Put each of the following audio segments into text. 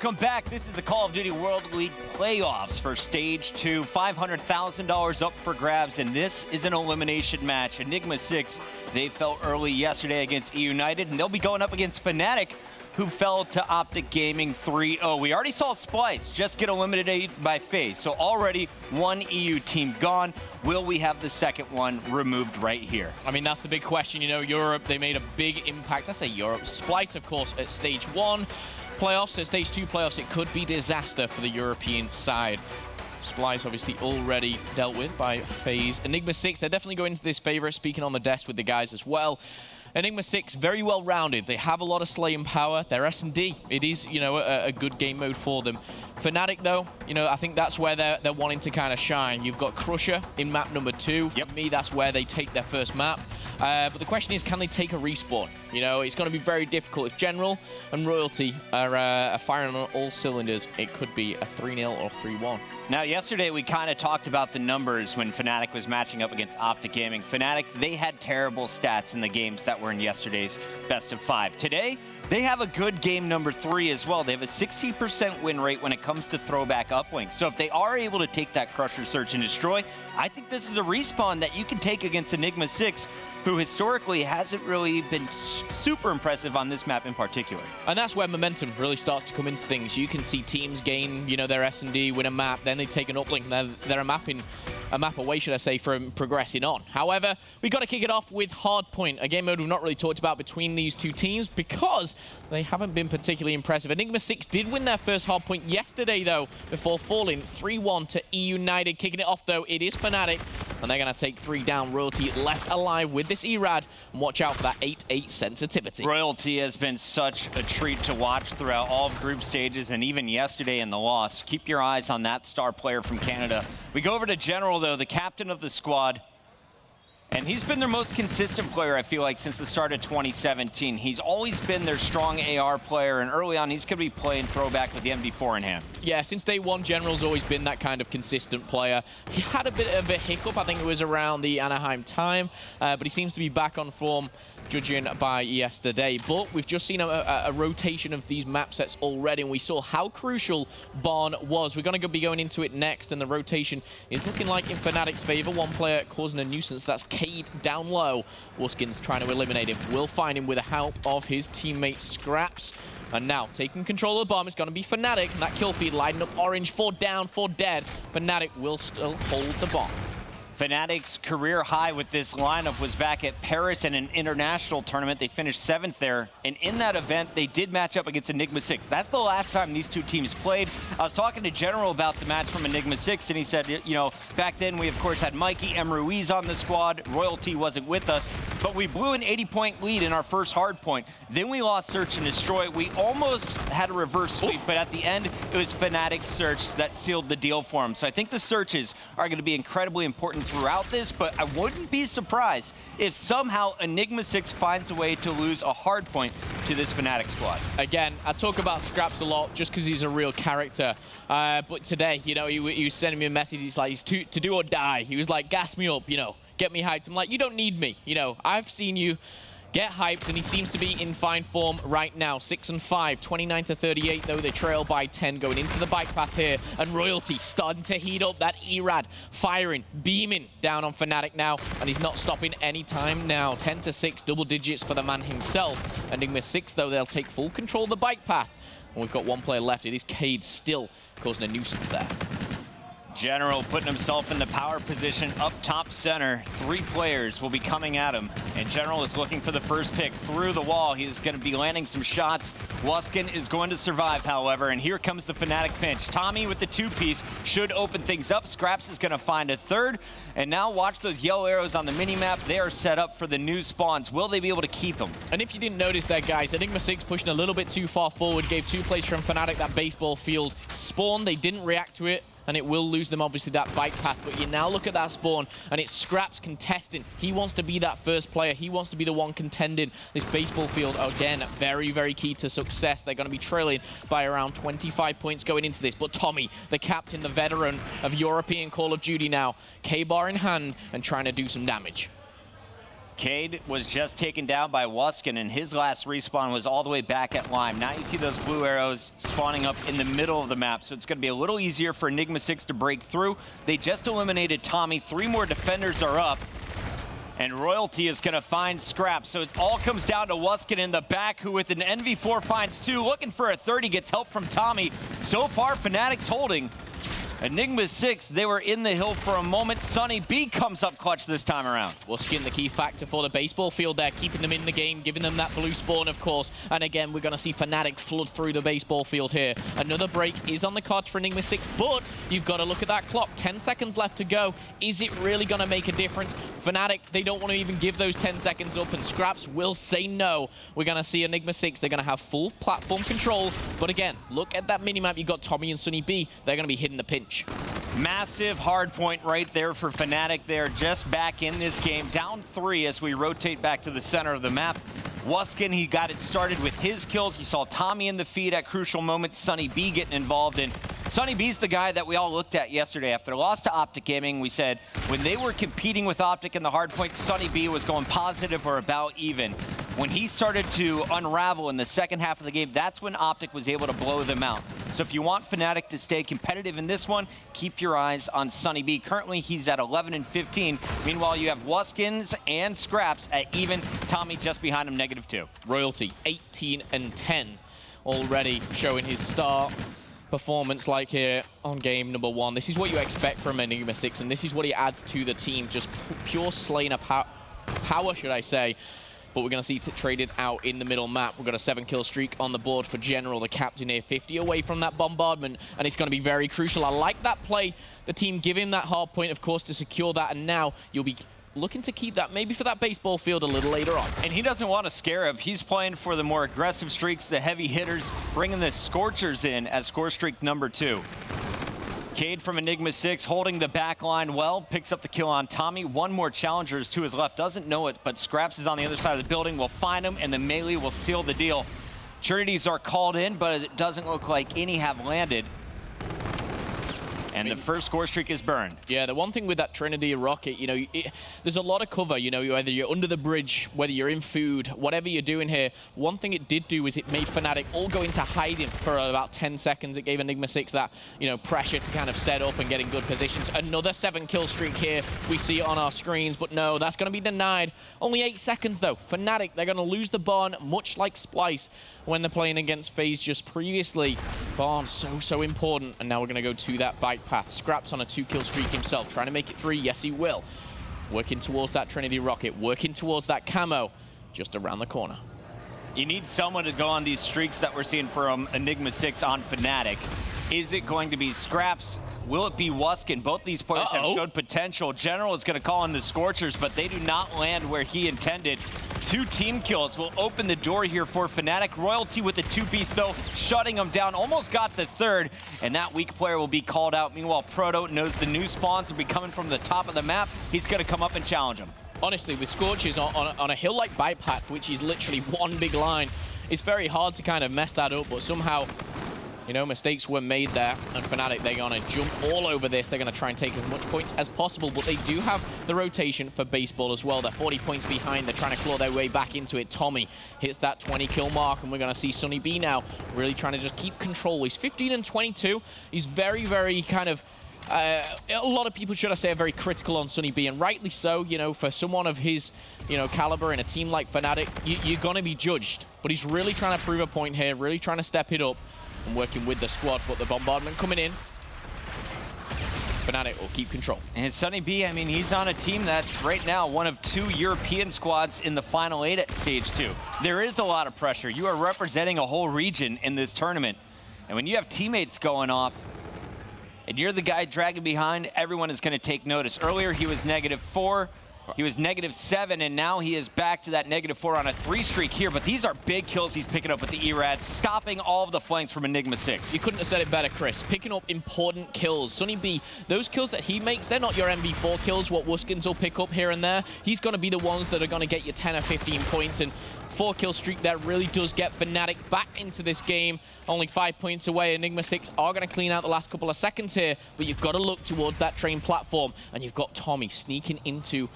Welcome back. This is the Call of Duty World League playoffs for Stage 2. $500,000 up for grabs, and this is an elimination match. Enigma6, they fell early yesterday against United, and they'll be going up against Fnatic, who fell to Optic Gaming 3-0. We already saw Splice just get eliminated by FaZe, so already one EU team gone. Will we have the second one removed right here? I mean, that's the big question. You know, Europe, they made a big impact. I say Europe. Splice, of course, at Stage 1 playoffs. At Stage 2 playoffs, it could be disaster for the European side. Splice obviously already dealt with by FaZe. Enigma6, they're definitely going into this favorite, speaking on the desk with the guys as well. Enigma6, very well-rounded. They have a lot of slaying power. They're S&D. It is, you know, a good game mode for them. Fnatic, though, you know, I think that's where they're wanting to kind of shine. You've got Crusher in map number 2. Yep. For me, that's where they take their first map. But the question is, can they take a respawn? You know, it's going to be very difficult. If General and Royalty are firing on all cylinders, it could be a 3-0 or 3-1. Now, yesterday we kind of talked about the numbers when Fnatic was matching up against Optic Gaming. Fnatic, they had terrible stats in the games that were in yesterday's best of 5. Today, they have a good game number 3 as well. They have a 60% win rate when it comes to throwback uplinks. So if they are able to take that Crusher, Search, and Destroy, I think this is a respawn that you can take against Enigma6, who historically hasn't really been super impressive on this map in particular. And that's where momentum really starts to come into things. You can see teams gain, you know, their S&D, win a map, then they take an uplink, and they're a map away, should I say, from progressing on. However, we've got to kick it off with Hardpoint, a game mode we've not really talked about between these two teams because they haven't been particularly impressive. Enigma6 did win their first Hardpoint yesterday, though, before falling 3-1 to United. Kicking it off, though, it is Fnatic, and they're going to take 3 down. Royalty left alive with this ERAD, and watch out for that 8-8 sensitivity. Royalty has been such a treat to watch throughout all of group stages, and even yesterday in the loss. Keep your eyes on that star player from Canada. We go over to General, though, the captain of the squad. And he's been their most consistent player, I feel like, since the start of 2017. He's always been their strong AR player, and early on, he's going to be playing throwback with the MD4 in hand. Yeah, since day one, General's always been that kind of consistent player. He had a bit of a hiccup, I think it was around the Anaheim time, but he seems to be back on form, judging by yesterday. But we've just seen a rotation of these map sets already, and we saw how crucial Barn was. We're going to be going into it next, and the rotation is looking like in Fnatic's favor. One player causing a nuisance, that's Cade down low. Wuskin's trying to eliminate him. Will find him with the help of his teammate Scraps. And now, taking control of the bomb is going to be Fnatic. And that kill feed lighting up orange, 4 down, 4 dead. Fnatic will still hold the bomb. Fnatic's career high with this lineup was back at Paris in an international tournament. They finished 7th there, and in that event, they did match up against Enigma6. That's the last time these two teams played. I was talking to General about the match from Enigma6, and he said, you know, back then we, of course, had Mikey M. Ruiz on the squad. Royalty wasn't with us, but we blew an 80-point lead in our first hard point. Then we lost Search and Destroy. We almost had a reverse sweep, but at the end, it was Fnatic's Search that sealed the deal for him. So I think the Searches are going to be incredibly important throughout this, but I wouldn't be surprised if somehow Enigma6 finds a way to lose a hard point to this Fnatic squad. Again, I talk about Scraps a lot just because he's a real character. But today, you know, he was sending me a message. He's like, he's to do or die. He was like, gas me up, you know, get me hyped. I'm like, you don't need me. You know, I've seen you get hyped, and he seems to be in fine form right now. 6-5, 29-38, though they trail by 10 going into the bike path here. And Royalty starting to heat up that ERAD, firing, beaming down on Fnatic now, and he's not stopping any time now. 10-6, double digits for the man himself. Enigma6, though, they'll take full control of the bike path. And we've got one player left. It is Cade still causing a nuisance there. General putting himself in the power position up top center. 3 players will be coming at him, and General is looking for the first pick through the wall. He's going to be landing some shots. Wuskin is going to survive, however, and here comes the Fnatic pinch. Tommy with the 2-piece should open things up. Scraps is going to find a 3rd, and now watch those yellow arrows on the mini-map. They are set up for the new spawns. Will they be able to keep them? And if you didn't notice that, guys, Enigma6 pushing a little bit too far forward, gave 2 plays from Fnatic that baseball field spawn. They didn't react to it, and it will lose them, obviously, that bike path. But you now look at that spawn, and it's Scraps contesting. He wants to be that first player. He wants to be the one contending this baseball field. Again, very, very key to success. They're going to be trailing by around 25 points going into this. But Tommy, the captain, the veteran of European Call of Duty now, K-bar in hand and trying to do some damage. Cade was just taken down by Wuskin, and his last respawn was all the way back at Lime. Now you see those blue arrows spawning up in the middle of the map, so it's going to be a little easier for Enigma6 to break through. They just eliminated Tommy. 3 more defenders are up, and Royalty is going to find Scrap. So it all comes down to Wuskin in the back, who with an NV4 finds 2. Looking for a 30, gets help from Tommy. So far, Fnatic's holding. Enigma6, they were in the hill for a moment. Sunny B comes up clutch this time around. Wuskin, the key factor for the baseball field there, keeping them in the game, giving them that blue spawn, of course. And again, we're going to see Fnatic flood through the baseball field here. Another break is on the cards for Enigma6, but you've got to look at that clock. 10 seconds left to go. Is it really going to make a difference? Fnatic, they don't want to even give those 10 seconds up, and Scraps will say no. We're going to see Enigma6, they're going to have full platform control. But again, look at that minimap. You've got Tommy and Sunny B. They're going to be hitting the pinch. Massive hard point right there for Fnatic. They're just back in this game, down 3 as we rotate back to the center of the map. Wuskin, he got it started with his kills. You saw Tommy in the feed at crucial moments, Sunny B getting involved in. Sunny B's the guy that we all looked at yesterday. After the loss to Optic Gaming, we said when they were competing with Optic in the hard point, Sunny B was going positive or about even. When he started to unravel in the second half of the game, that's when Optic was able to blow them out. So if you want Fnatic to stay competitive in this one, keep your eyes on Sunny B. Currently, he's at 11 and 15. Meanwhile, you have Wuskins and Scraps at even. Tommy just behind him, -2. Royalty, 18 and 10, already showing his star performance like here on game number 1. This is what you expect from Enigma6, and this is what he adds to the team. Just pure slaying of power, should I say. But we're going to see it traded out in the middle map. We've got a 7-kill streak on the board for General, the captain here, 50 away from that bombardment, and it's going to be very crucial. I like that play, the team giving that hard point, of course, to secure that, and now you'll be looking to keep that maybe for that baseball field a little later on. And he doesn't want to scare him. He's playing for the more aggressive streaks, the heavy hitters, bringing the Scorchers in as score streak number 2. Cade from Enigma6 holding the back line well, picks up the kill on Tommy. 1 more challenger is to his left, doesn't know it, but Scraps is on the other side of the building. We'll find him, and the melee will seal the deal. Trinities are called in, but it doesn't look like any have landed. And the first score streak is burned. Yeah, the one thing with that Trinity rocket, you know, there's a lot of cover, you know, whether you're under the bridge, whether you're in food, whatever you're doing here. One thing it did do is it made Fnatic all go into hiding for about 10 seconds. It gave Enigma6 that, you know, pressure to kind of set up and get in good positions. Another 7-kill streak here. We see it on our screens, but no, that's going to be denied. Only 8 seconds, though. Fnatic, they're going to lose the Barn, much like Splice when they're playing against FaZe just previously. Barn, so important. And now we're going to go to that bike path. Scraps on a 2-kill streak himself, trying to make it 3. Yes, he will. Working towards that Trinity rocket, working towards that camo, just around the corner. You need someone to go on these streaks that we're seeing from Enigma6 on Fnatic. Is it going to be Scraps? Will it be Wuskin? Both these players have showed potential. General is going to call in the Scorchers, but they do not land where he intended. 2 team kills will open the door here for Fnatic. Royalty with the 2-piece, though, shutting them down. Almost got the 3rd, and that weak player will be called out. Meanwhile, Proto knows the new spawns will be coming from the top of the map. He's going to come up and challenge him. Honestly, with Scorchers on a hill like Bike Path, which is literally one big line, it's very hard to kind of mess that up, but somehow, you know, mistakes were made there, and Fnatic, they're going to jump all over this. They're going to try and take as much points as possible, but they do have the rotation for baseball as well. They're 40 points behind. They're trying to claw their way back into it. Tommy hits that 20-kill mark, and we're going to see Sunny B now really trying to just keep control. He's 15 and 22. He's very, very kind of... a lot of people, should I say, are very critical on Sunny B, and rightly so. You know, for someone of his, you know, caliber in a team like Fnatic, you're going to be judged. But he's really trying to prove a point here, really trying to step it up and working with the squad. But the bombardment coming in, Fnatic will keep control. And Sunny B, I mean, he's on a team that's right now one of 2 European squads in the Final 8 at Stage 2. There is a lot of pressure. You are representing a whole region in this tournament. And when you have teammates going off, and you're the guy dragging behind, everyone is going to take notice. Earlier, he was -4. He was -7, and now he is back to that -4 on a 3 streak here. But these are big kills he's picking up with the E-Rad, stopping all of the flanks from Enigma6. You couldn't have said it better, Chris. Picking up important kills. Sunny B, those kills that he makes, they're not your MV4 kills, what Wuskins will pick up here and there. He's going to be the ones that are going to get you 10 or 15 points, and 4-kill streak that really does get Fnatic back into this game. Only 5 points away. Enigma6 are going to clean out the last couple of seconds here, but you've got to look towards that train platform, and you've got Tommy sneaking into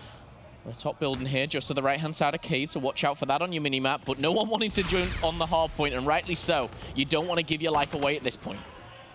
The top building here, just to the right-hand side of Cade, so watch out for that on your mini-map. But no one wanting to join on the hard point, and rightly so. You don't want to give your life away at this point.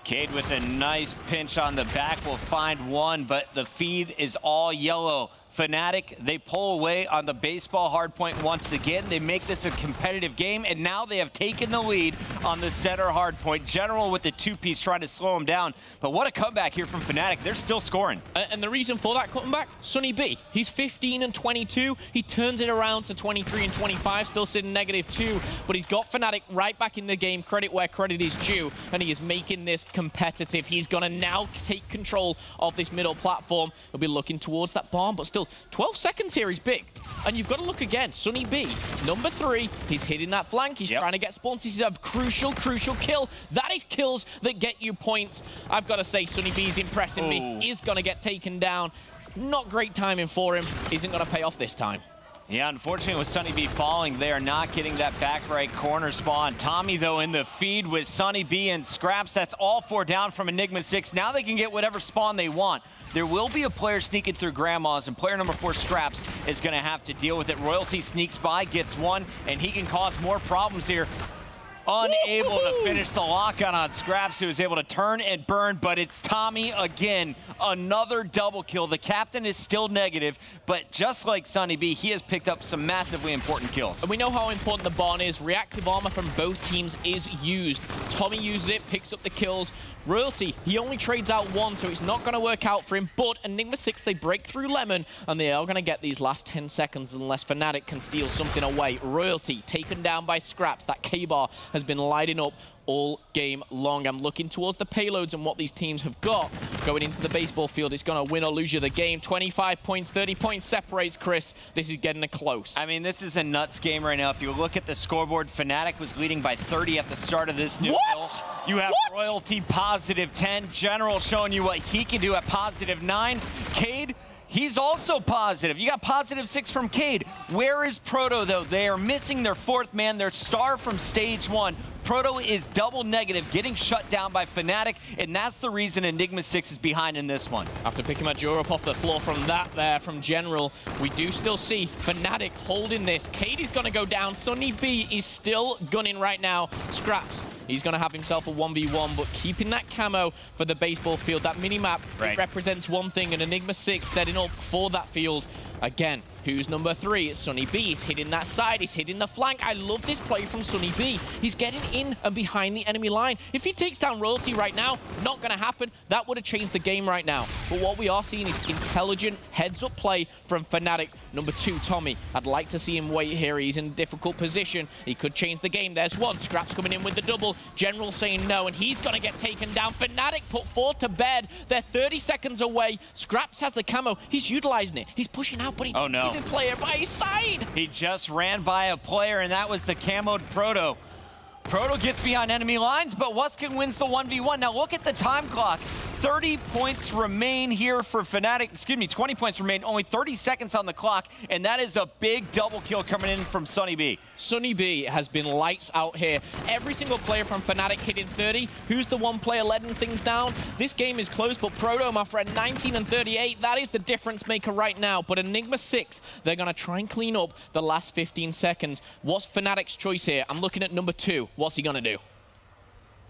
Cade with a nice pinch on the back will find one, but the feed is all yellow. Fnatic, they pull away on the baseball hardpoint once again. They make this a competitive game, and now they have taken the lead on the center hardpoint. General with the two-piece trying to slow them down, but what a comeback here from Fnatic. They're still scoring. And the reason for that comeback, Sunny B. He's 15 and 22. He turns it around to 23 and 25, still sitting -2, but he's got Fnatic right back in the game. Credit where credit is due, and he is making this competitive. He's going to now take control of this middle platform. He'll be looking towards that bomb, but still, 12 seconds here is big. And you've got to look again. Sunny B, number 3. He's hitting that flank. He's trying to get spawns. He's a crucial kill. That is kills that get you points. I've got to say, Sunny B is impressing me. He's going to get taken down. Not great timing for him. Isn't going to pay off this time. Yeah, unfortunately with Sunny B falling, they are not getting that back right corner spawn. Tommy, though, in the feed with Sunny B and Scraps. That's all 4 down from Enigma6. Now they can get whatever spawn they want. There will be a player sneaking through Grandma's, and player number 4, Scraps, is going to have to deal with it. Royalty sneaks by, gets one, and he can cause more problems here. Unable to finish the lockout on Scraps, who is able to turn and burn, but it's Tommy again. Another double kill. The captain is still negative, but just like Sunny B, he has picked up some massively important kills. And we know how important the Barn is. Reactive armor from both teams is used. Tommy uses it, picks up the kills. Royalty, he only trades out 1, so it's not going to work out for him. But Enigma6, they break through Lemon, and they are going to get these last 10 seconds unless Fnatic can steal something away. Royalty taken down by Scraps. That K-bar has been lighting up all game long. I'm looking towards the payloads and what these teams have got. Going into the baseball field, it's going to win or lose you the game. 25 points, 30 points separates, Chris. This is getting close. I mean, this is a nuts game right now. If you look at the scoreboard, Fnatic was leading by 30 at the start of this new hill. You have Royalty +10. General showing you what he can do at +9. Cade, he's also positive. You got +6 from Cade. Where is Proto, though? They are missing their 4th man, their star from stage 1. Proto is double negative, getting shut down by Fnatic, and that's the reason Enigma6 is behind in this one. After picking Major up off the floor from that there, from General, we do still see Fnatic holding this. Cade is going to go down. Sunny B is still gunning right now. Scraps, he's going to have himself a 1v1, but keeping that camo for the baseball field, that mini-map, it represents one thing, and Enigma6 setting up for that field. Again, who's number 3? It's Sunny B. He's hitting that side. He's hitting the flank. I love this play from Sunny B. He's getting in and behind the enemy line. If he takes down Royalty right now, not going to happen. That would have changed the game right now. But what we are seeing is intelligent heads-up play from Fnatic. Number 2, Tommy. I'd like to see him wait here. He's in a difficult position. He could change the game. There's one. Scraps coming in with the double. General saying no, and he's going to get taken down. Fnatic put 4 to bed. They're 30 seconds away. Scraps has the camo. He's utilizing it. He's pushing out, but he didn't see the player by his side. He just ran by a player, and that was the camoed Proto. Proto gets behind enemy lines, but Wuskin wins the 1v1. Now look at the time clock. 30 points remain here for Fnatic. Excuse me, 20 points remain. Only 30 seconds on the clock, and that is a big double kill coming in from Sunny B. Sunny B has been lights out here. Every single player from Fnatic hitting 30. Who's the one player letting things down? This game is close, but Proto, my friend, 19 and 38. That is the difference maker right now. But Enigma6, they're going to try and clean up the last 15 seconds. What's Fnatic's choice here? I'm looking at number 2. What's he going to do?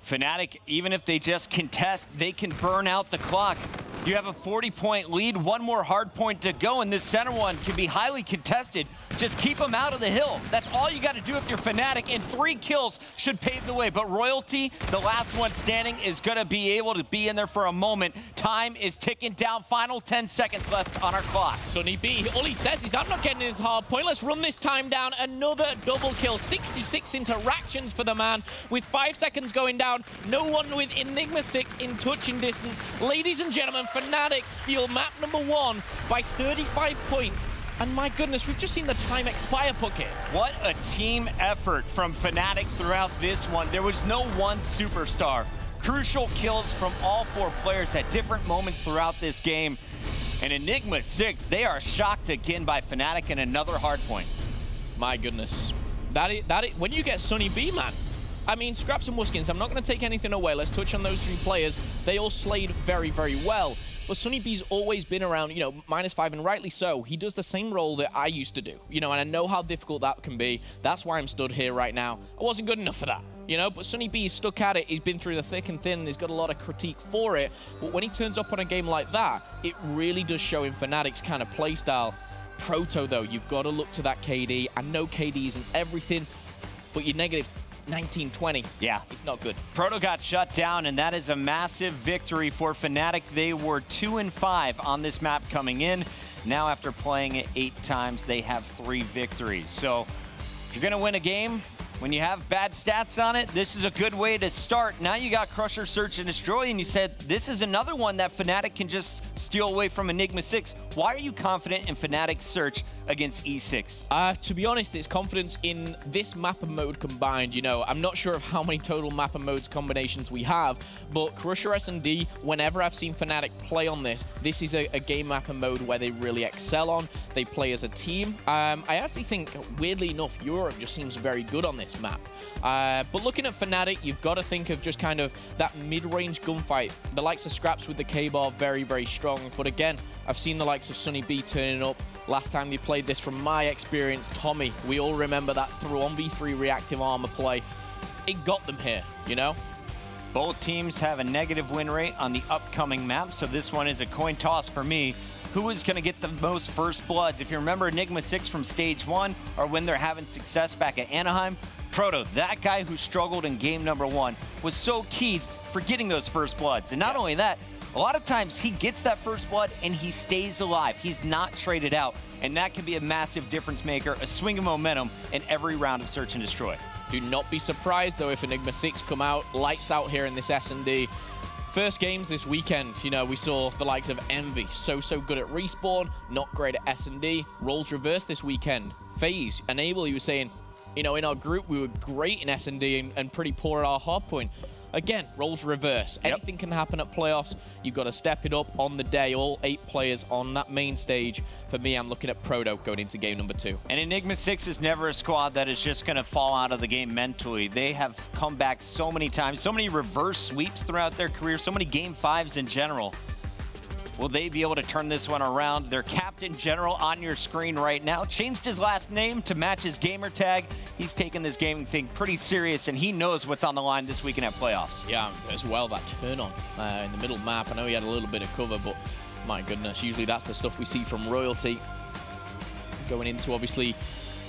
Fnatic, even if they just contest, they can burn out the clock. You have a 40-point lead, one more hard point to go, and this center one can be highly contested. Just keep them out of the hill. That's all you got to do if you're Fnatic, and 3 kills should pave the way. But Royalty, the last one standing, is going to be able to be in there for a moment. Time is ticking down. Final 10 seconds left on our clock. Sunny B, all he says is, I'm not getting his hard point. Let's run this time down. Another double kill. 66 interactions for the man with 5 seconds going down. No one with Enigma6 in touching distance. Ladies and gentlemen, Fnatic steal map number 1 by 35 points. And my goodness, we've just seen the time expire, Puckett. What a team effort from Fnatic throughout this one. There was no one superstar. Crucial kills from all 4 players at different moments throughout this game. And Enigma6, they are shocked again by Fnatic in another hard point. My goodness. When you get Sunny B, man. I mean, Scraps and Wuskins, I'm not going to take anything away. Let's touch on those 3 players. They all slayed very, very well. but Sunny B's always been around, you know, -5, and rightly so. He does the same role that I used to do, you know, and I know how difficult that can be. That's why I'm stood here right now. I wasn't good enough for that, you know, but Sunny B is stuck at it. He's been through the thick and thin, and he's got a lot of critique for it. But when he turns up on a game like that, it really does show in Fnatic's kind of playstyle. Proto, though, you've got to look to that KD. I know KD isn't everything, but you're negative 19, 20. Yeah. It's not good. Proto got shut down, and that is a massive victory for Fnatic. They were 2-5 on this map coming in. Now, after playing it 8 times, they have 3 victories. So, if you're going to win a game, when you have bad stats on it, this is a good way to start. Now you got Crusher, Search, and Destroy, and you said this is another one that Fnatic can just steal away from Enigma6. Why are you confident in Fnatic's Search against E6? To be honest, it's confidence in this map and mode combined. You know, I'm not sure of how many total map and modes combinations we have, but Crusher S&D, whenever I've seen Fnatic play on this, this is a game map and mode where they really excel on. They play as a team. I actually think, weirdly enough, Europe just seems very good on this map. But looking at Fnatic, you've got to think of just kind of that mid-range gunfight. The likes of Scraps with the K-Bar, very, very strong. But again, I've seen the likes of Sunny B turning up. Last time they played this, from my experience, Tommy, we all remember that 1v3 reactive armor play. It got them here, you know? Both teams have a negative win rate on the upcoming map, so this one is a coin toss for me. Who is going to get the most first bloods? If you remember Enigma6 from stage 1, or when they're having success back at Anaheim, Proto, that guy who struggled in game number 1, was so key for getting those first bloods. And not only that, a lot of times he gets that first blood and he stays alive. He's not traded out. And that can be a massive difference maker, a swing of momentum in every round of Search and Destroy. Do not be surprised, though, if Enigma6 come out, lights out here in this S&D. First games this weekend, you know, we saw the likes of Envy, so good at respawn, not great at S&D. Roles reversed this weekend. FaZe, Enable, he was saying, you know, in our group, we were great in S&D and pretty poor at our hardpoint. Again, roles reverse. Yep. Anything can happen at playoffs. You've got to step it up on the day. All 8 players on that main stage. For me, I'm looking at Proto going into game number 2. And Enigma6 is never a squad that is just going to fall out of the game mentally. They have come back so many times, so many reverse sweeps throughout their career, so many game 5s in general. Will they be able to turn this one around? Their captain general on your screen right now changed his last name to match his gamer tag. He's taking this gaming thing pretty serious, and he knows what's on the line this weekend at playoffs. Yeah, as well, that turn on in the middle map. I know he had a little bit of cover, but my goodness, usually that's the stuff we see from Royalty. Going into, obviously,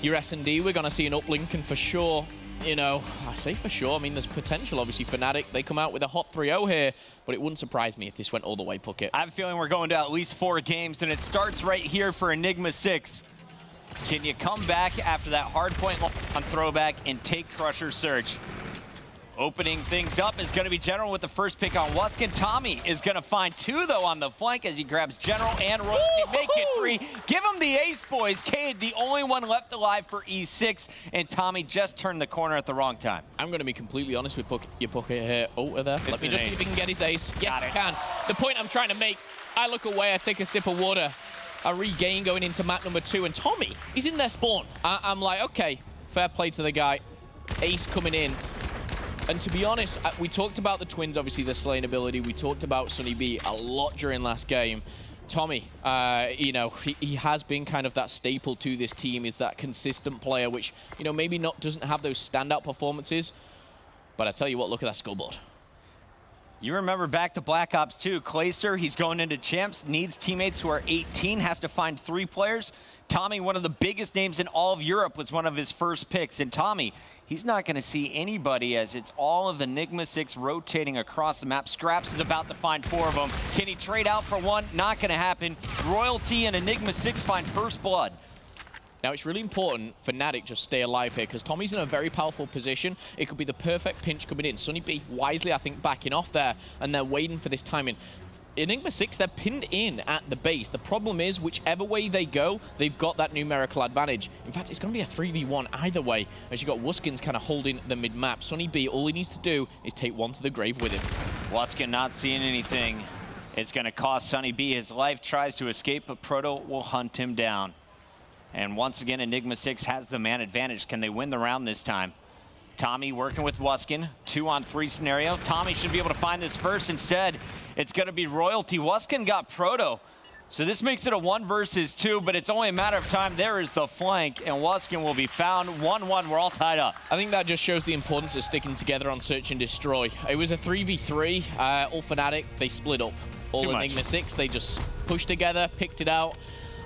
your S&D, we're going to see an uplink, and for sure, you know, I say for sure, I mean, there's potential, obviously, Fnatic. They come out with a hot 3-0 here, but it wouldn't surprise me if this went all the way, Puckett. I have a feeling we're going to at least 4 games, and it starts right here for Enigma6. Can you come back after that hard point on throwback and take Crusher Surge? Opening things up is going to be General with the first pick on Wuskin. Tommy is going to find 2, though, on the flank as he grabs General and Royalty. Make it 3. Give him the ace, boys. Cade, the only one left alive for E6, and Tommy just turned the corner at the wrong time. I'm going to be completely honest with your Puckett here. Oh, there. Let me just see if he can get his ace. Yes, I can. The point I'm trying to make, I look away, I take a sip of water, I regain going into map number 2, and Tommy, he's in their spawn. I'm like, okay, fair play to the guy. Ace coming in. And to be honest, we talked about the twins, obviously the slaying ability. We talked about Sunny B a lot during last game. Tommy, you know, he has been kind of that staple to this team, is that consistent player, which, you know, maybe doesn't have those standout performances. But I tell you what, look at that scoreboard. You remember back to Black Ops 2, Clayster, he's going into champs, needs teammates who are 18, has to find 3 players. Tommy, one of the biggest names in all of Europe, was one of his first picks. And Tommy, he's not going to see anybody, as it's all of Enigma6 rotating across the map. Scraps is about to find 4 of them. Can he trade out for 1? Not going to happen. Royalty and Enigma6 find first blood. Now, it's really important Fnatic just stay alive here, because Tommy's in a very powerful position. It could be the perfect pinch coming in. Sunny B wisely, I think, backing off there, and they're waiting for this timing. Enigma6, they're pinned in at the base. The problem is, whichever way they go, they've got that numerical advantage. In fact, it's going to be a 3v1 either way, as you've got Wuskins kind of holding the mid-map. Sunny B, all he needs to do is take 1 to the grave with him. Wuskin not seeing anything. It's going to cost Sunny B his life. Tries to escape, but Proto will hunt him down. And once again, Enigma6 has the man advantage. Can they win the round this time? Tommy working with Wuskin, 2-on-3 scenario. Tommy should be able to find this first. Instead, it's going to be Royalty. Wuskin got Proto. So this makes it a 1 versus 2, but it's only a matter of time. There is the flank, and Wuskin will be found. 1-1, we're all tied up. I think that just shows the importance of sticking together on Search and Destroy. It was a 3v3, all Fnatic, they split up. All Enigma6, they just pushed together, picked it out.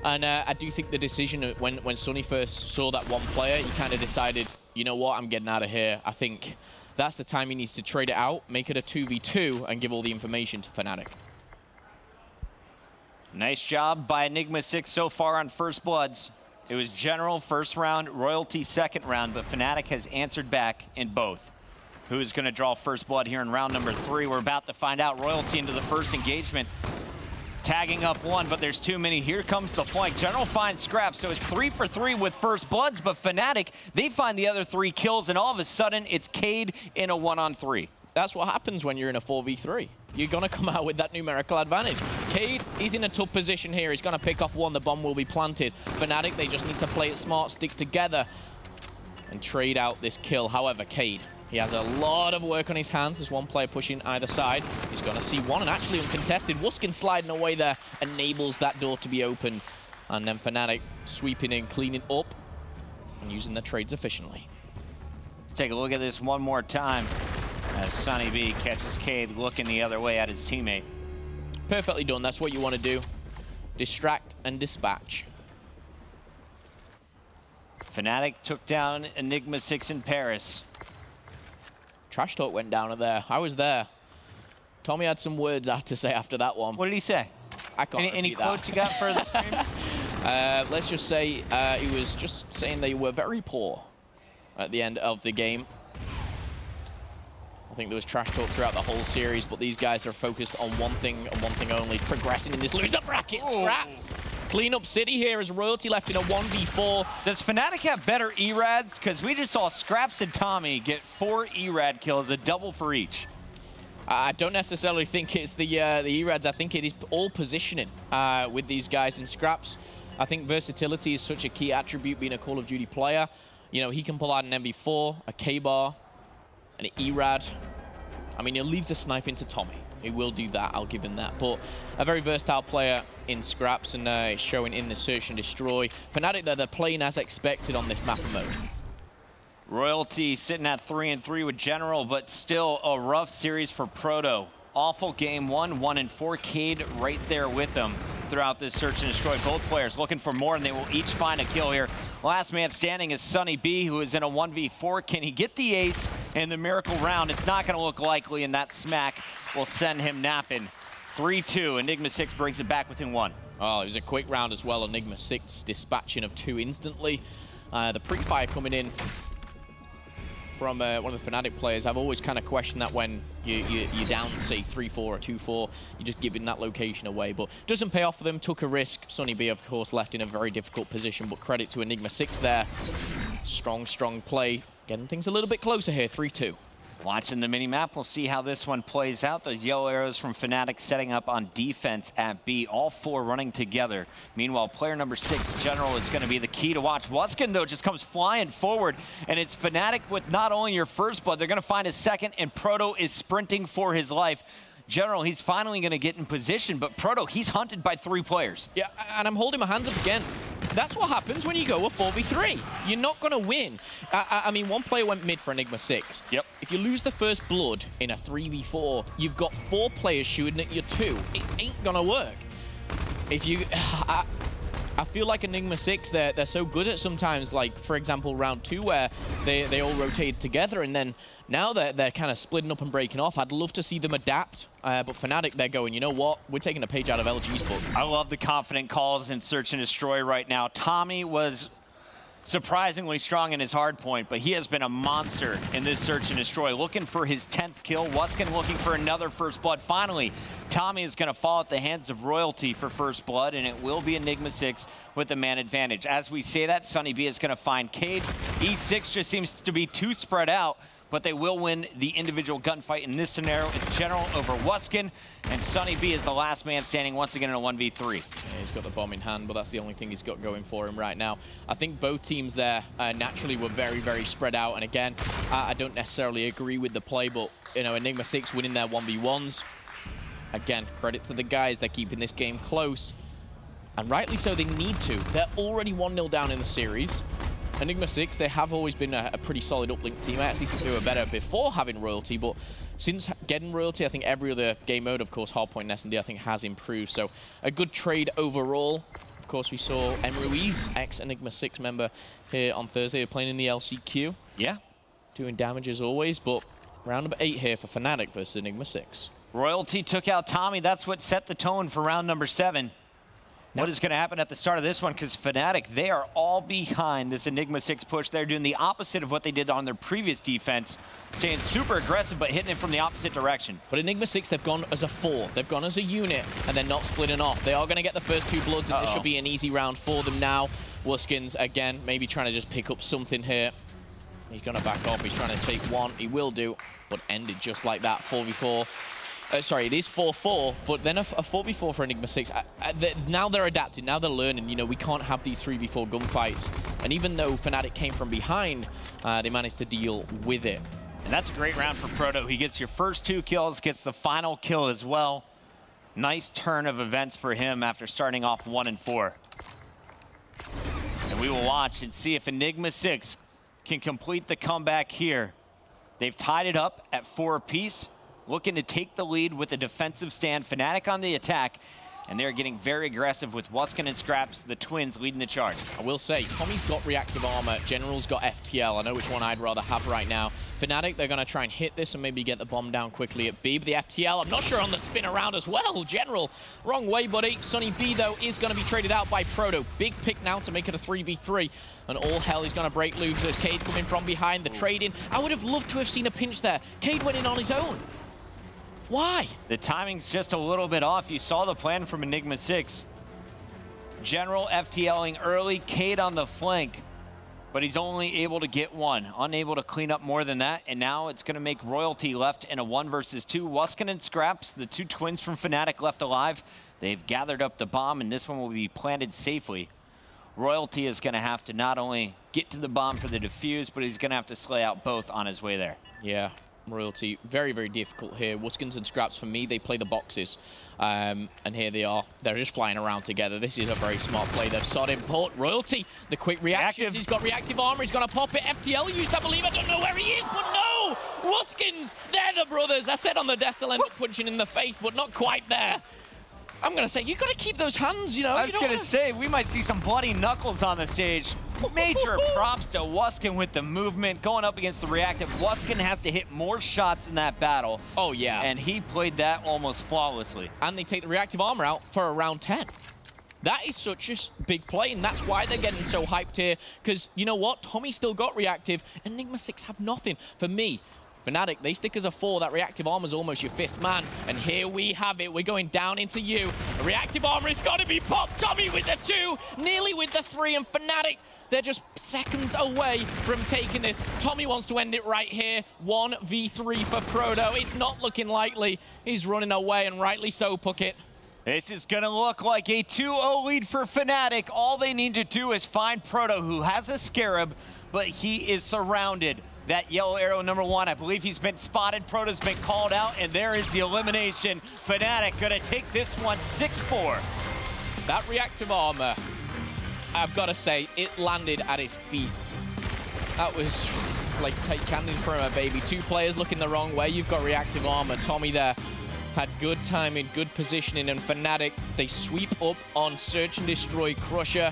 And I do think the decision, when Sonny first saw that one player, he kind of decided, you know what, I'm getting out of here. I think that's the time he needs to trade it out, make it a 2v2, and give all the information to Fnatic. Nice job by Enigma6 so far on First Bloods. It was General first round, Royalty second round, but Fnatic has answered back in both. Who is going to draw First Blood here in round number 3? We're about to find out. Royalty into the first engagement. Tagging up one, but there's too many. Here comes the flank. General finds Scraps, so it's 3 for 3 with First Bloods, but Fnatic, they find the other 3 kills, and all of a sudden, it's Cade in a 1-on-3. That's what happens when you're in a 4v3. You're going to come out with that numerical advantage. Cade, he's in a tough position here. He's going to pick off one. The bomb will be planted. Fnatic, they just need to play it smart, stick together, and trade out this kill. However, Cade, he has a lot of work on his hands. There's one player pushing either side. He's going to see one, and actually uncontested. Wuskin sliding away there enables that door to be open. And then Fnatic sweeping in, cleaning up, and using their trades efficiently. Let's take a look at this one more time. As Sonny B catches Cade looking the other way at his teammate. Perfectly done. That's what you want to do. Distract and dispatch. Fnatic took down Enigma6 in Paris. Trash talk went down there. I was there. Tommy had some words I had to say after that one. What did he say? I can't Any quotes you got for the stream? Let's just say he was just saying they were very poor at the end of the game. I think there was trash talk throughout the whole series, but these guys are focused on one thing and one thing only, progressing in this loser bracket. Scraps. Clean up city here as Royalty left in a 1v4. Does Fnatic have better E-Rads? Because we just saw Scraps and Tommy get 4 E-Rad kills, a double for each. I don't necessarily think it's the E-Rads. I think it is all positioning with these guys in Scraps. I think versatility is such a key attribute being a Call of Duty player. You know, he can pull out an MV4, a K-Bar, an E-Rad. I mean, he'll leave the sniping to Tommy. He will do that, I'll give him that. But a very versatile player in Scraps, and it's showing in the Search and Destroy. Fnatic, they're playing as expected on this map mode. Royalty sitting at 3-3 with General, but still a rough series for Proto. Awful game 1, 1-4. Cade right there with them throughout this Search and Destroy. Both players looking for more, and they will each find a kill here. Last man standing is Sonny B, who is in a 1v4. Can he get the ace in the miracle round? It's not going to look likely, and that smack will send him napping. 3-2. Enigma6 brings it back within 1. Oh, it was a quick round as well. Enigma6 dispatching of 2 instantly. The pre-fire coming in from one of the Fnatic players. I've always kind of questioned that when you're down, say, 3-4 or 2-4, you're just giving that location away. But doesn't pay off for them, took a risk. Sonny B, of course, left in a very difficult position, but credit to Enigma6 there. Strong, strong play. Getting things a little bit closer here, 3-2. Watching the mini-map, we'll see how this one plays out. Those yellow arrows from Fnatic setting up on defense at B, all 4 running together. Meanwhile, player number 6, General, is going to be the key to watch. Wuskin, though, just comes flying forward, and it's Fnatic with not only your first blood, they're going to find a second, and Proto is sprinting for his life. General, he's finally going to get in position, but Proto, he's hunted by 3 players. Yeah, and I'm holding my hands up again. That's what happens when you go a 4v3. You're not going to win. I mean, one player went mid for Enigma6. Yep. If you lose the first blood in a 3v4, you've got 4 players shooting at your 2. It ain't going to work. If you... I feel like Enigma6, they're so good at sometimes, like, for example, round 2, where they all rotated together, and then now they're kind of splitting up and breaking off. I'd love to see them adapt, but Fnatic, they're going, you know what? We're taking a page out of LG's book. I love the confident calls in Search and Destroy right now. Tommy was surprisingly strong in his hard point, but he has been a monster in this Search and Destroy. Looking for his 10th kill. Wuskin looking for another first blood. Finally, Tommy is going to fall at the hands of Royalty for first blood, and it will be Enigma6 with the man advantage. As we say that, Sonny B is going to find Cade. E6 just seems to be too spread out. but they will win the individual gunfight in this scenario in general over Wuskin. And Sunny B is the last man standing once again in a 1v3. Yeah, he's got the bomb in hand, but that's the only thing he's got going for him right now. I think both teams there naturally were very, very spread out. And again, I don't necessarily agree with the play, but you know, Enigma6 winning their 1v1s. Again, credit to the guys. They're keeping this game close. And rightly so, they need to. They're already 1-0 down in the series. Enigma6, they have always been a pretty solid uplink team. I actually think they were better before having Royalty, but since getting Royalty, I think every other game mode, of course, Hardpoint and S&D, I think has improved. So a good trade overall. Of course, we saw M. Ruiz, ex-Enigma6 member, here on Thursday. They're playing in the LCQ. Yeah. Doing damage as always, but round number 8 here for Fnatic versus Enigma6. Royalty took out Tommy. That's what set the tone for round number 7. What is going to happen at the start of this one? Because Fnatic, they are all behind this Enigma6 push. They're doing the opposite of what they did on their previous defense, staying super aggressive but hitting it from the opposite direction. But Enigma6, they've gone as a 4. They've gone as a unit, and they're not splitting off. They are going to get the first 2 bloods, and this should be an easy round for them now. Wuskins, again, maybe trying to just pick up something here. He's going to back off. He's trying to take 1. He will do, but ended just like that, 4v4. Sorry, it is 4-4, but then a 4v4 for Enigma6. Now they're adapting, now they're learning. You know, we can't have these 3v4 gunfights. And even though Fnatic came from behind, they managed to deal with it. And that's a great round for Proto. He gets your first 2 kills, gets the final kill as well. Nice turn of events for him after starting off 1-4. And we will watch and see if Enigma6 can complete the comeback here. They've tied it up at 4 apiece. Looking to take the lead with a defensive stand. Fnatic on the attack, and they're getting very aggressive with Wuskin and Scraps, the twins, leading the charge. I will say, Tommy's got reactive armor, General's got FTL. I know which one I'd rather have right now. Fnatic, they're going to try and hit this and maybe get the bomb down quickly at B, but the FTL, I'm not sure on the spin around as well. General, wrong way, buddy. Sunny B, though, is going to be traded out by Proto. Big pick now to make it a 3v3. And all hell is going to break loose. There's Cade coming from behind, the trade-in. I would have loved to have seen a pinch there. Cade went in on his own. Why? The timing's just a little bit off. You saw the plan from Enigma6. General FTLing early, Cade on the flank, but he's only able to get 1. Unable to clean up more than that, and now it's going to make Royalty left in a 1 versus 2. Wuskin and Scraps, the 2 twins from Fnatic, left alive. They've gathered up the bomb, and this one will be planted safely. Royalty is going to have to not only get to the bomb for the defuse, but he's going to have to slay out both on his way there. Yeah. Royalty, very, very difficult here. Wuskins and Scraps, for me, they play the boxes. And here they are. They're just flying around together. This is a very smart play. They've sought him. But Royalty, the quick reactions. He's got reactive armor. He's going to pop it. FTL used, I believe. I don't know where he is, but no! Wuskins, they're the brothers. I said on the death they'll end up punching in the face, but not quite there. I'm going to say, you've got to keep those hands, you know. I was going to say, we might see some bloody knuckles on the stage. Major props to Wuskin with the movement, going up against the reactive. Wuskin has to hit more shots in that battle. Oh, yeah. And he played that almost flawlessly. And they take the reactive armor out for a round 10. That is such a big play, and that's why they're getting so hyped here. Because, you know what? Tommy still got reactive, and Enigma6 have nothing. For me, Fnatic, they stick as a 4. That reactive armor is almost your 5th man. And here we have it. We're going down into you. The reactive armor has got to be popped. Tommy with the 2, nearly with the 3. And Fnatic, they're just seconds away from taking this. Tommy wants to end it right here. 1v3 for Proto. It's not looking likely. He's running away, and rightly so, Puckett. This is going to look like a 2-0 lead for Fnatic. All they need to do is find Proto, who has a Scarab, but he is surrounded. That yellow arrow, number 1, I believe he's been spotted. Proto's been called out, and there is the elimination. Fnatic going to take this one 6-4. That reactive armor, I've got to say, it landed at his feet. That was like take candy from a baby. 2 players looking the wrong way. You've got reactive armor. Tommy there had good timing, good positioning, and Fnatic, they sweep up on Search and Destroy Crusher.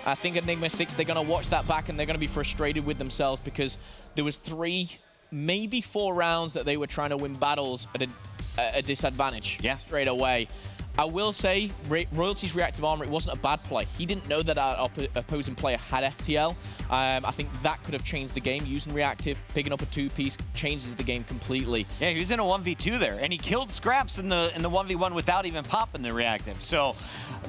I think Enigma6, they're going to watch that back, and they're going to be frustrated with themselves because there was 3, maybe 4 rounds that they were trying to win battles at a disadvantage straight away. I will say, Royalty's reactive armor, it wasn't a bad play. He didn't know that our opposing player had FTL. I think that could have changed the game. Using reactive, picking up a 2-piece, changes the game completely. Yeah, he was in a 1v2 there, and he killed Scraps in the 1v1 without even popping the reactive. So,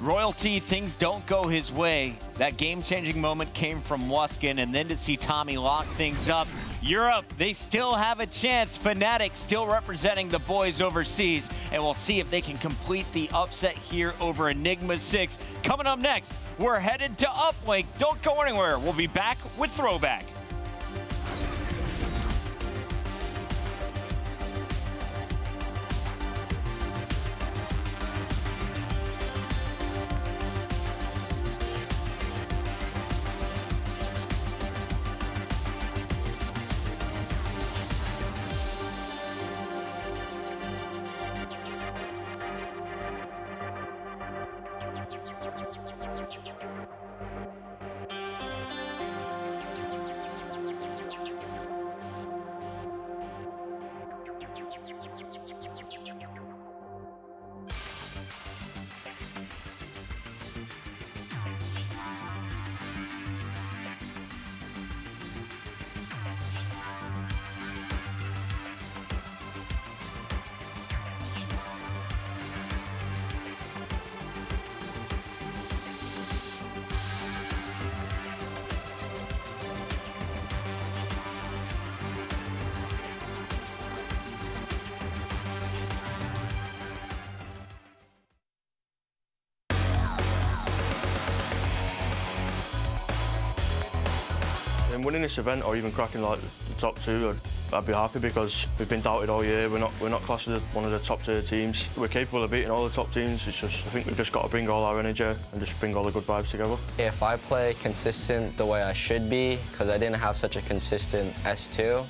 Royalty, things don't go his way. That game-changing moment came from Wuskin, and then to see Tommy lock things up, Europe, they still have a chance. Fnatic still representing the boys overseas, and we'll see if they can complete the upset here over Enigma6. Coming up next, we're headed to Uplink. Don't go anywhere. We'll be back with Throwback. And winning this event, or even cracking like the top two, I'd be happy because we've been doubted all year. We're not classed as one of the top tier teams. We're capable of beating all the top teams. It's just, I think we've just got to bring all our energy and just bring all the good vibes together. If I play consistent the way I should be, because I didn't have such a consistent S2,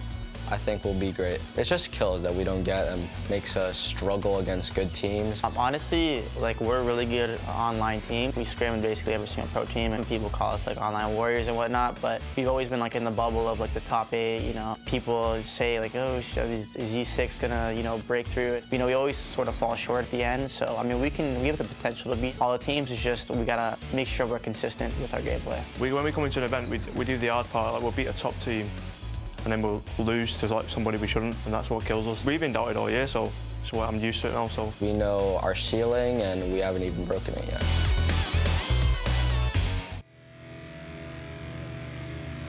I think we'll be great. It's just kills that we don't get and makes us struggle against good teams. Honestly, like, we're a really good online team. We scrim basically every single pro team, and people call us like online warriors and whatnot, but we've always been like in the bubble of like the top 8, you know. People say like, oh, is Z6 gonna, you know, break through it? You know, we always sort of fall short at the end. So, I mean, we have the potential to beat all the teams. It's just, we gotta make sure we're consistent with our gameplay. When we come into an event, we do the hard part, like we'll beat a top team, and then we'll lose to like somebody we shouldn't, and that's what kills us. We've been doubted all year, so I'm used to it now. So we know our ceiling, and we haven't even broken it yet.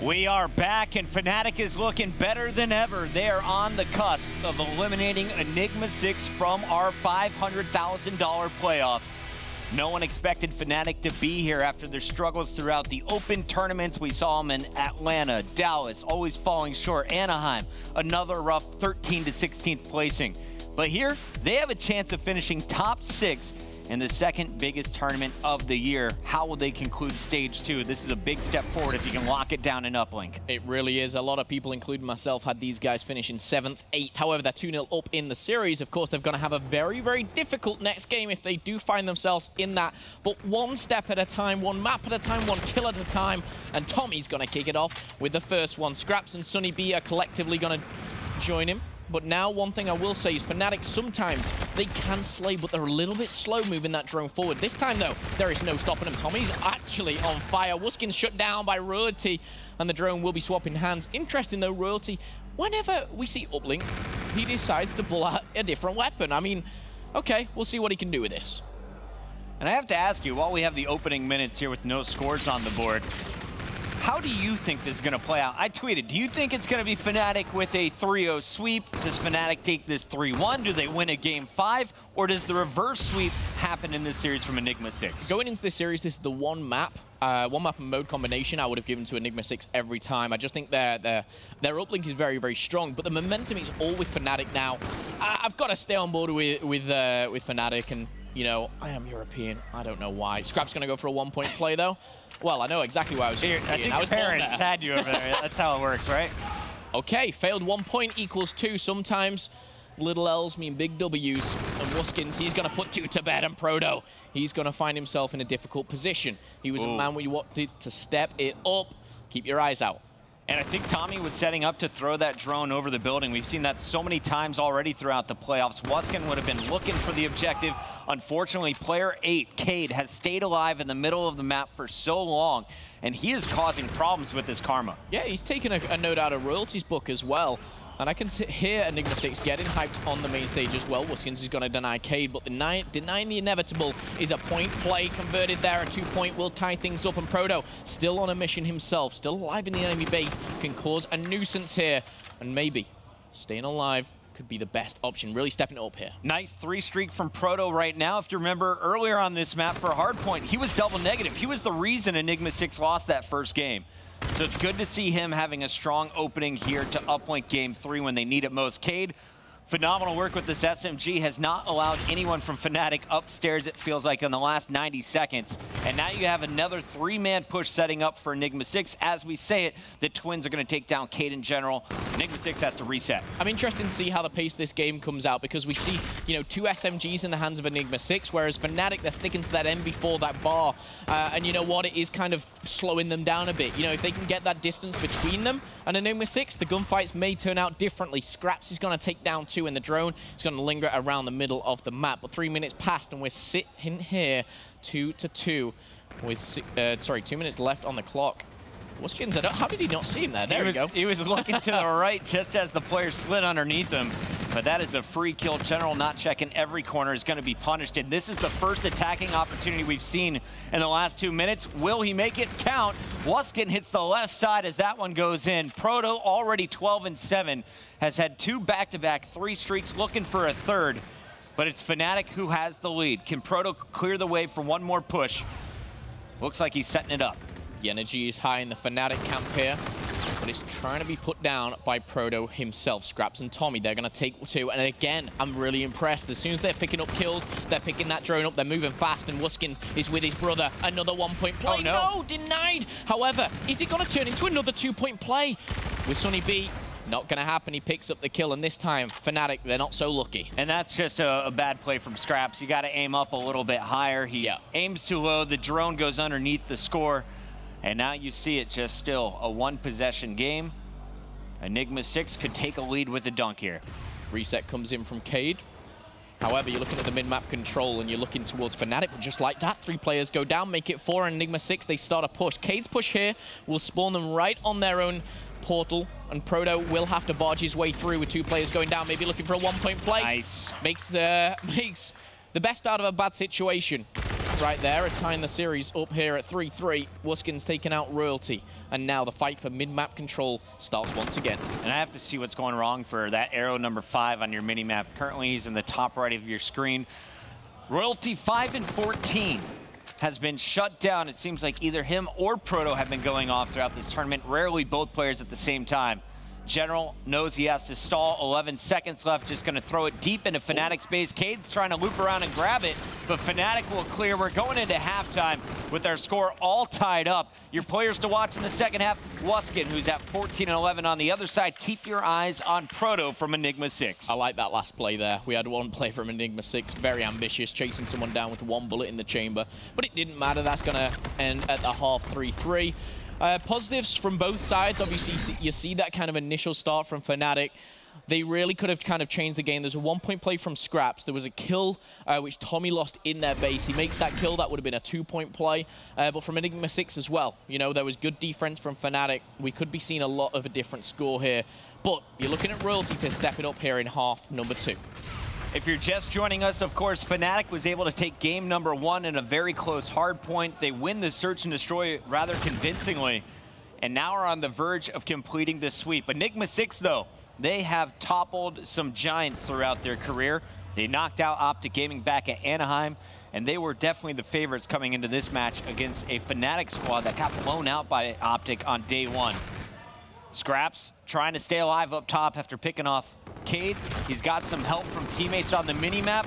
We are back, and Fnatic is looking better than ever. They are on the cusp of eliminating Enigma6 from our $500,000 playoffs. No one expected Fnatic to be here after their struggles throughout the open tournaments. We saw them in Atlanta, Dallas, always falling short. Anaheim, another rough 13th to 16th placing. But here, they have a chance of finishing top 6 in the second biggest tournament of the year. How will they conclude stage 2? This is a big step forward if you can lock it down in Uplink. It really is. A lot of people, including myself, had these guys finish in 7th, 8th. However, they're 2-0 up in the series. Of course, they're going to have a very, very difficult next game if they do find themselves in that. But one step at a time, one map at a time, one kill at a time. And Tommy's going to kick it off with the first one. Scraps and Sunny B are collectively going to join him. But now, one thing I will say is Fnatic, sometimes they can slay, but they're a little bit slow moving that drone forward. This time, though, there is no stopping them. Tommy's actually on fire. Wuskin's shut down by Royalty, and the drone will be swapping hands. Interesting, though, Royalty, whenever we see Uplink, he decides to pull out a different weapon. I mean, okay, we'll see what he can do with this. And I have to ask you, while we have the opening minutes here with no scores on the board, how do you think this is going to play out? I tweeted, do you think it's going to be Fnatic with a 3-0 sweep? Does Fnatic take this 3-1? Do they win a game 5? Or does the reverse sweep happen in this series from Enigma6? Going into this series, this is the one map and mode combination I would have given to Enigma6 every time. I just think their uplink is very, very strong, but the momentum is all with Fnatic now. I've got to stay on board with Fnatic, and you know, I am European. I don't know why. Scrap's going to go for a 1-point play, though. Well, I know exactly why I was European. I think your parents had you over there. That's how it works, right? Okay, failed 1 point equals 2. Sometimes little L's mean big W's. And Wuskins, he's going to put 2 to bed. And Proto, he's going to find himself in a difficult position. He was a man where you wanted to step it up. Keep your eyes out. And I think Tommy was setting up to throw that drone over the building. We've seen that so many times already throughout the playoffs. Wuskin would have been looking for the objective. Unfortunately, player 8, Cade, has stayed alive in the middle of the map for so long, and he is causing problems with his karma. Yeah, he's taken a note out of Royalty's book as well. And I can hear Enigma6 getting hyped on the main stage as well. Wuskins is going to deny Cade, but denying the inevitable is a point play converted there. A 2-point will tie things up, and Proto still on a mission himself, still alive in the enemy base, can cause a nuisance here. And maybe staying alive could be the best option, really stepping it up here. Nice 3-streak from Proto right now. If you remember earlier on this map for Hardpoint, he was double negative. He was the reason Enigma6 lost that first game. So it's good to see him having a strong opening here to uplink game 3 when they need it most. Cade, phenomenal work with this SMG, has not allowed anyone from Fnatic upstairs, it feels like, in the last 90 seconds. And now you have another 3-man push setting up for Enigma6. As we say it, the Twins are going to take down Cade in general. Enigma6 has to reset. I'm interested to see how the pace of this game comes out, because we see, you know, 2 SMGs in the hands of Enigma6, whereas Fnatic, they're sticking to that M4, that bar. And you know what? It is kind of slowing them down a bit. You know, if they can get that distance between them and Enigma6, the gunfights may turn out differently. Scraps is going to take down 2, and the drone is going to linger around the middle of the map. But 3 minutes passed, and we're sitting here 2-2 with 2 minutes left on the clock. Wuskins, how did he not see him there? There we go. He was looking to the right just as the player slid underneath him. But that is a free kill. General not checking every corner is going to be punished. And this is the first attacking opportunity we've seen in the last 2 minutes. Will he make it count? Wuskin hits the left side as that one goes in. Proto, already 12-7, has had 2 back-to-back 3 streaks, looking for a third. But it's Fnatic who has the lead. Can Proto clear the way for one more push? Looks like he's setting it up. The energy is high in the Fnatic camp here, but it's trying to be put down by Proto himself. Scraps and Tommy, they're going to take 2. And again, I'm really impressed. As soon as they're picking up kills, they're picking that drone up, they're moving fast, and Wuskins is with his brother. Another 1-point play. Oh, no, denied. However, is it going to turn into another 2-point play? With Sunny B, not going to happen. He picks up the kill, and this time, Fnatic, they're not so lucky. And that's just a bad play from Scraps. You got to aim up a little bit higher. He aims too low. The drone goes underneath the score. And now you see it just still a 1-possession game. Enigma6 could take a lead with a dunk here. Reset comes in from Cade. However, you're looking at the mid-map control and you're looking towards Fnatic, but just like that, 3 players go down, make it 4, and Enigma6, they start a push. Cade's push here will spawn them right on their own portal, and Proto will have to barge his way through with 2 players going down, maybe looking for a 1-point play. Nice. Makes the best out of a bad situation. Right there, tying the series up here at 3-3. Wuskins taking out Royalty. And now the fight for mid-map control starts once again. And I have to see what's going wrong for that arrow number 5 on your mini-map. Currently, he's in the top right of your screen. Royalty 5-14 has been shut down. It seems like either him or Proto have been going off throughout this tournament. Rarely both players at the same time. General knows he has to stall. 11 seconds left, just going to throw it deep into Fnatic's base. Cade's trying to loop around and grab it, but Fnatic will clear. We're going into halftime with our score all tied up. Your players to watch in the second half, Wuskin, who's at 14-11 on the other side. Keep your eyes on Proto from Enigma6. I like that last play there. We had 1 play from Enigma6, very ambitious, chasing someone down with 1 bullet in the chamber, but it didn't matter. That's going to end at the half 3-3. Positives from both sides. Obviously, you see that kind of initial start from Fnatic. They really could have kind of changed the game. There's a 1-point play from Scraps. There was a kill which Tommy lost in their base. He makes that kill. That would have been a 2-point play. But from Enigma6 as well. You know, there was good defense from Fnatic. We could be seeing a lot of a different score here. But you're looking at Royalty to step it up here in half number 2. If you're just joining us, of course, Fnatic was able to take game number 1 in a very close hard point. They win the search and destroy rather convincingly, and now are on the verge of completing the sweep. Enigma6, though, they have toppled some giants throughout their career. They knocked out Optic Gaming back at Anaheim, and they were definitely the favorites coming into this match against a Fnatic squad that got blown out by Optic on day 1. Scraps trying to stay alive up top after picking off Cade. He's got some help from teammates on the mini-map.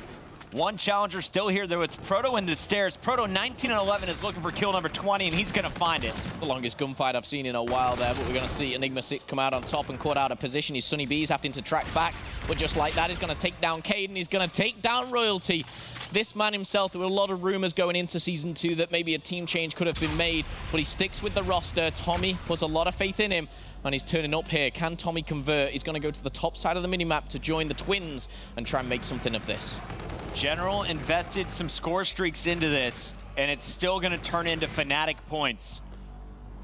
1 challenger still here, though. It's Proto in the stairs. Proto 19-11 is looking for kill number 20, and he's going to find it. The longest gunfight I've seen in a while there, but we're going to see Enigma6 come out on top and caught out of position. His Sunny B's having to track back, but just like that, he's going to take down Cade, and he's going to take down Royalty. This man himself, there were a lot of rumors going into Season 2 that maybe a team change could have been made, but he sticks with the roster. Tommy puts a lot of faith in him, and he's turning up here. Can Tommy convert? He's going to go to the top side of the minimap to join the Twins and try and make something of this. General invested some score streaks into this, and it's still going to turn into Fnatic points.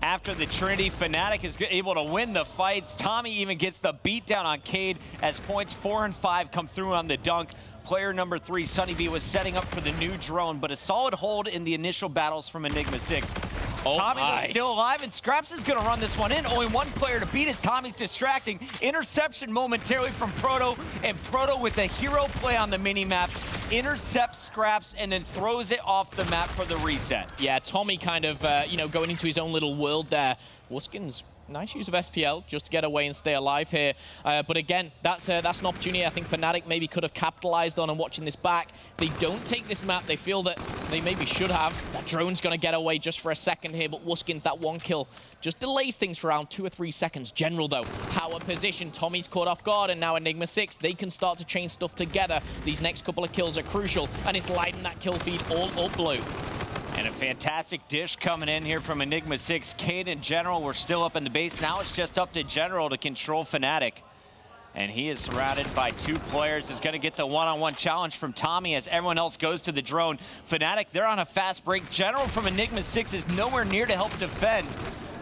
After the Trinity, Fnatic is able to win the fights. Tommy even gets the beatdown on Cade as points 4 and 5 come through on the dunk. Player number 3, Sunny B, was setting up for the new drone, but a solid hold in the initial battles from Enigma6. Oh Tommy is still alive, and Scraps is going to run this one in. Only one player to beat as Tommy's distracting. Interception momentarily from Proto, and Proto with a hero play on the mini-map intercepts Scraps and then throws it off the map for the reset. Yeah, Tommy kind of, you know, going into his own little world there. Wuskins, nice use of SPL just to get away and stay alive here. But again, that's an opportunity I think Fnatic maybe could have capitalized on. And watching this back, they don't take this map. They feel that they maybe should have. That drone's going to get away just for a second here, but Wuskins, that one kill, just delays things for around 2 or 3 seconds. General, though, power position. Tommy's caught off guard, and now Enigma6, they can start to chain stuff together. These next couple of kills are crucial, and it's lighting that kill feed all up blue. And a fantastic dish coming in here from Enigma6. Cade and General were still up in the base. Now it's just up to General to control Fnatic. And he is surrounded by 2 players. Is going to get the one-on-one challenge from Tommy as everyone else goes to the drone. Fnatic, they're on a fast break. General from Enigma6 is nowhere near to help defend.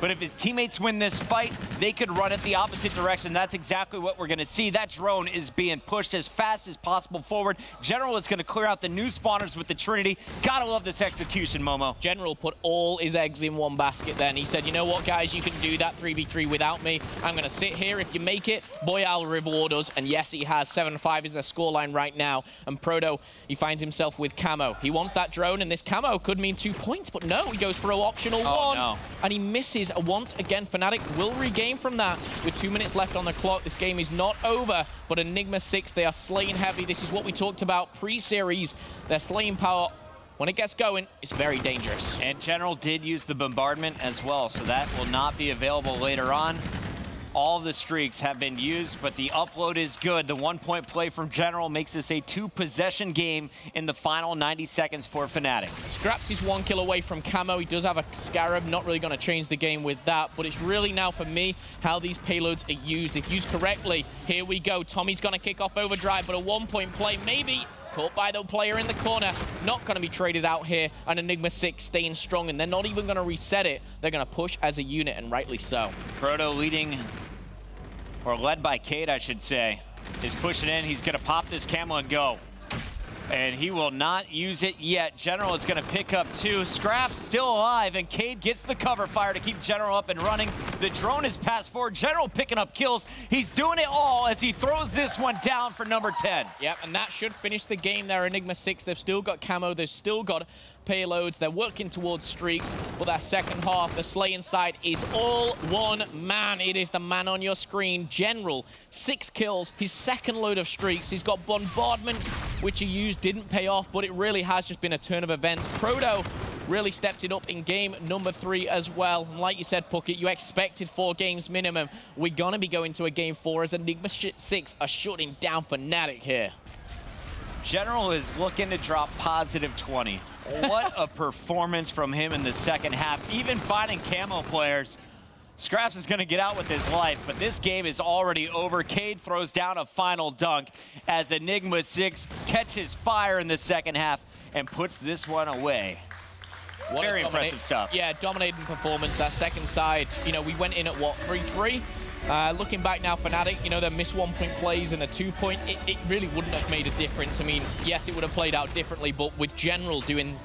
But if his teammates win this fight, they could run it the opposite direction. That's exactly what we're going to see. That drone is being pushed as fast as possible forward. General is going to clear out the new spawners with the Trinity. Gotta love this execution, Momo. General put all his eggs in one basket then. He said, you know what, guys, you can do that 3v3 without me. I'm going to sit here. If you make it, boy, I'll reward us. And yes, he has. 7-5 is their scoreline right now. And Proto, he finds himself with camo. He wants that drone, and this camo could mean 2 points. But no, he goes for an optional one. No. And he misses once again. Fnatic will regain from that with 2 minutes left on the clock. This game is not over, but Enigma6, they are slaying heavy. This is what we talked about pre-series. Their slaying power, when it gets going, is very dangerous. And General did use the bombardment as well, so that will not be available later on. All of the streaks have been used, but the upload is good. The 1-point play from General makes this a 2-possession game in the final 90 seconds for Fnatic. Scraps is 1 kill away from camo. He does have a Scarab, not really going to change the game with that, but it's really now for me how these payloads are used. If used correctly, here we go. Tommy's going to kick off overdrive, but a 1-point play maybe. Caught by the player in the corner, not going to be traded out here, and Enigma6 staying strong, and they're not even going to reset it. They're going to push as a unit, and rightly so. Proto leading, or led by Cade, I should say, is pushing in. He's going to pop this camo and go. And he will not use it yet. General is going to pick up 2. Scraps still alive, and Cade gets the cover fire to keep General up and running. The drone is passed forward. General picking up kills. He's doing it all as he throws this one down for number 10. Yep, and that should finish the game there. Enigma6, they've still got camo. They've still got payloads. They're working towards streaks, but that second half, the slaying side is all one man. It is the man on your screen. General, 6 kills, his second load of streaks. He's got bombardment, which he used, didn't pay off, but it really has just been a turn of events. Proto really stepped it up in game number 3 as well. And like you said, Puckett, you expected 4 games minimum. We're going to be going to a game 4 as Enigma6 are shutting down Fnatic here. General is looking to drop positive 20. What a performance from him in the second half. Even fighting camo players. Scraps is going to get out with his life, but this game is already over. Cade throws down a final dunk as Enigma6 catches fire in the second half and puts this one away. Very impressive stuff. Yeah, dominating performance. That second side, you know, we went in at what, 3-3? Looking back now, Fnatic, you know, their missed 1-point plays and a 2-point, it really wouldn't have made a difference. I mean, yes, it would have played out differently, but with General doing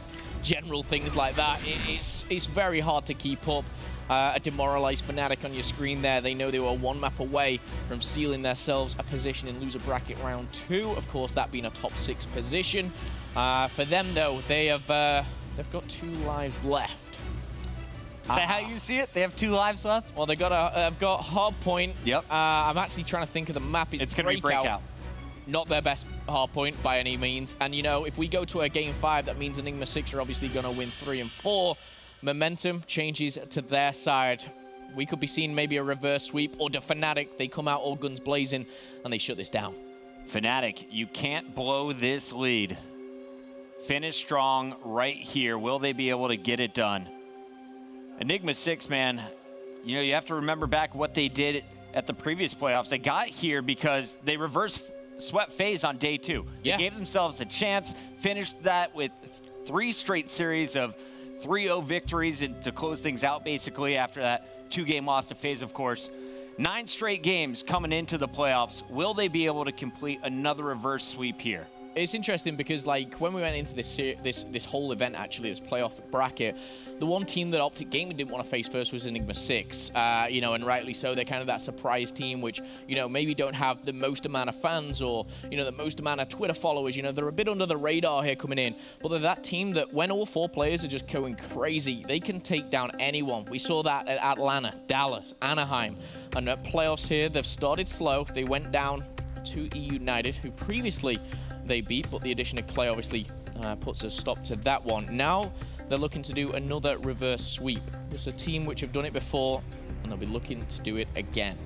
general things like that, it's very hard to keep up. A demoralized Fnatic on your screen there. They know they were 1 map away from sealing themselves a position in loser bracket round 2. Of course, that being a top 6 position. For them, though, they have they've got 2 lives left. Is that how you see it? They have 2 lives left? Well, they've got hard point. Yep. I'm actually trying to think of the map. It's going to be Breakout. Not their best hard point by any means. And, you know, if we go to a game 5, that means Enigma6 are obviously going to win 3 and 4. Momentum changes to their side. We could be seeing maybe a reverse sweep, or to Fnatic, they come out all guns blazing and they shut this down. Fnatic, you can't blow this lead. Finish strong right here. Will they be able to get it done? Enigma6, man, you know, you have to remember back what they did at the previous playoffs. They got here because they reverse swept FaZe on day 2. They gave themselves a chance, finished that with 3 straight series of 3-0 victories and to close things out basically after that 2-game loss to FaZe, of course. 9 straight games coming into the playoffs. Will they be able to complete another reverse sweep here? It's interesting because, like, when we went into this whole event, actually, this playoff bracket, the one team that Optic Gaming didn't want to face first was Enigma6, you know, and rightly so. They're kind of that surprise team which, you know, maybe don't have the most amount of fans or, you know, the most amount of Twitter followers. You know, they're a bit under the radar here coming in, but they're that team that when all 4 players are just going crazy, they can take down anyone. We saw that at Atlanta, Dallas, Anaheim, and at playoffs here, they've started slow. They went down to United, who previously they beat, but the addition of Clay obviously puts a stop to that one. Now they're looking to do another reverse sweep. It's a team which have done it before, and they'll be looking to do it again.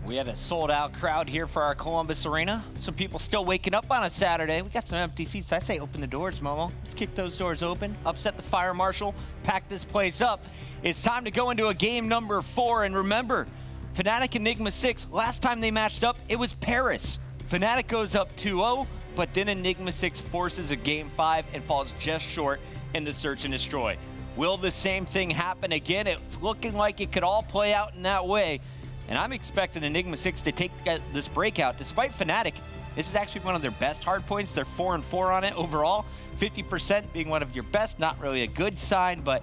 We had a sold-out crowd here for our Columbus Arena. Some people still waking up on a Saturday. We got some empty seats. I say open the doors, Momo. Let's kick those doors open, upset the fire marshal, pack this place up. It's time to go into a game number 4, and remember, Fnatic and Enigma6, last time they matched up, it was Paris. Fnatic goes up 2-0, but then Enigma6 forces a game 5 and falls just short in the search and destroy. Will the same thing happen again? It's looking like it could all play out in that way. And I'm expecting Enigma6 to take this breakout. Despite Fnatic, this is actually one of their best hard points. They're 4-4 on it overall. 50% being one of your best, not really a good sign, but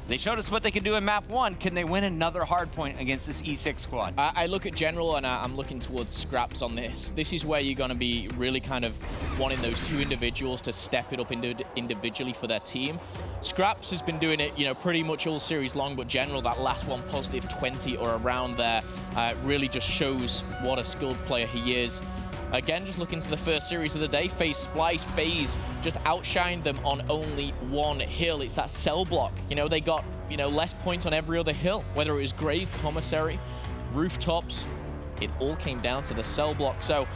they showed us what they can do in map 1. Can they win another hard point against this E6 squad? I look at General and I'm looking towards Scraps on this. This is where you're going to be really kind of wanting those 2 individuals to step it up individually for their team. Scraps has been doing it, you know, pretty much all series long, but General, that last one, positive 20 or around there, really just shows what a skilled player he is. Again, just looking to the first series of the day, FaZe Splice, FaZe just outshined them on only 1 hill. It's that cell block. You know, they got, you know, less points on every other hill, whether it was Grave, Commissary, Rooftops. It all came down to the cell block. So,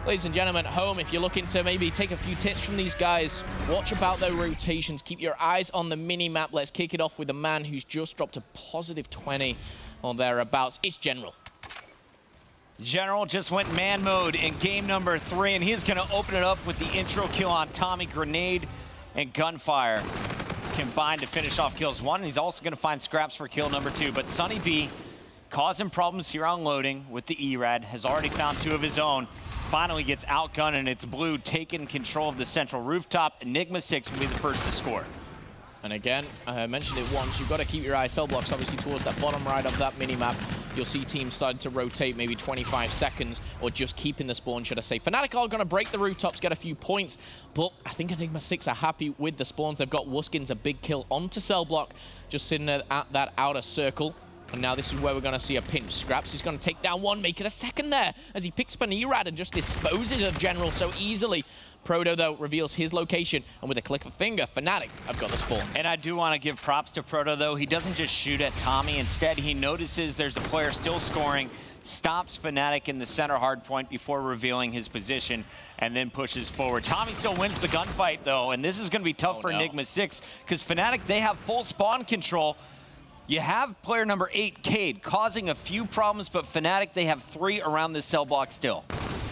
ladies and gentlemen, at home, if you're looking to maybe take a few tips from these guys, watch about their rotations. Keep your eyes on the mini-map. Let's kick it off with a man who's just dropped a positive 20 or thereabouts. It's General. General just went man mode in game number 3, and he's going to open it up with the intro kill on Tommy. Grenade and gunfire combined to finish off kills 1, and he's also going to find Scraps for kill number 2. But Sunny B causing problems here on loading with the ERAD, has already found 2 of his own. Finally gets outgunned, and it's Blue taking control of the central rooftop. Enigma6 will be the first to score. And again, I mentioned it once, you've got to keep your eyes cell blocks obviously towards that bottom right of that mini-map. You'll see teams starting to rotate maybe 25 seconds, or just keeping the spawn, should I say. Fnatic are going to break the rooftops, get a few points, but I think Enigma6 are happy with the spawns. They've got Wuskins, a big kill onto cell block, just sitting at that outer circle. And now this is where we're going to see a pinch. Scraps is going to take down 1, make it a second there, as he picks up an ERAD and just disposes of General so easily. Proto, though, reveals his location, and with a click of a finger, Fnatic have got the spawn. And I do want to give props to Proto, though. He doesn't just shoot at Tommy. Instead, he notices there's a player still scoring, stops Fnatic in the center hard point before revealing his position, and then pushes forward. Tommy still wins the gunfight, though, and this is going to be tough for Enigma6, because Fnatic, they have full spawn control. You have player number 8, Cade, causing a few problems, but Fnatic, they have 3 around this cell block still.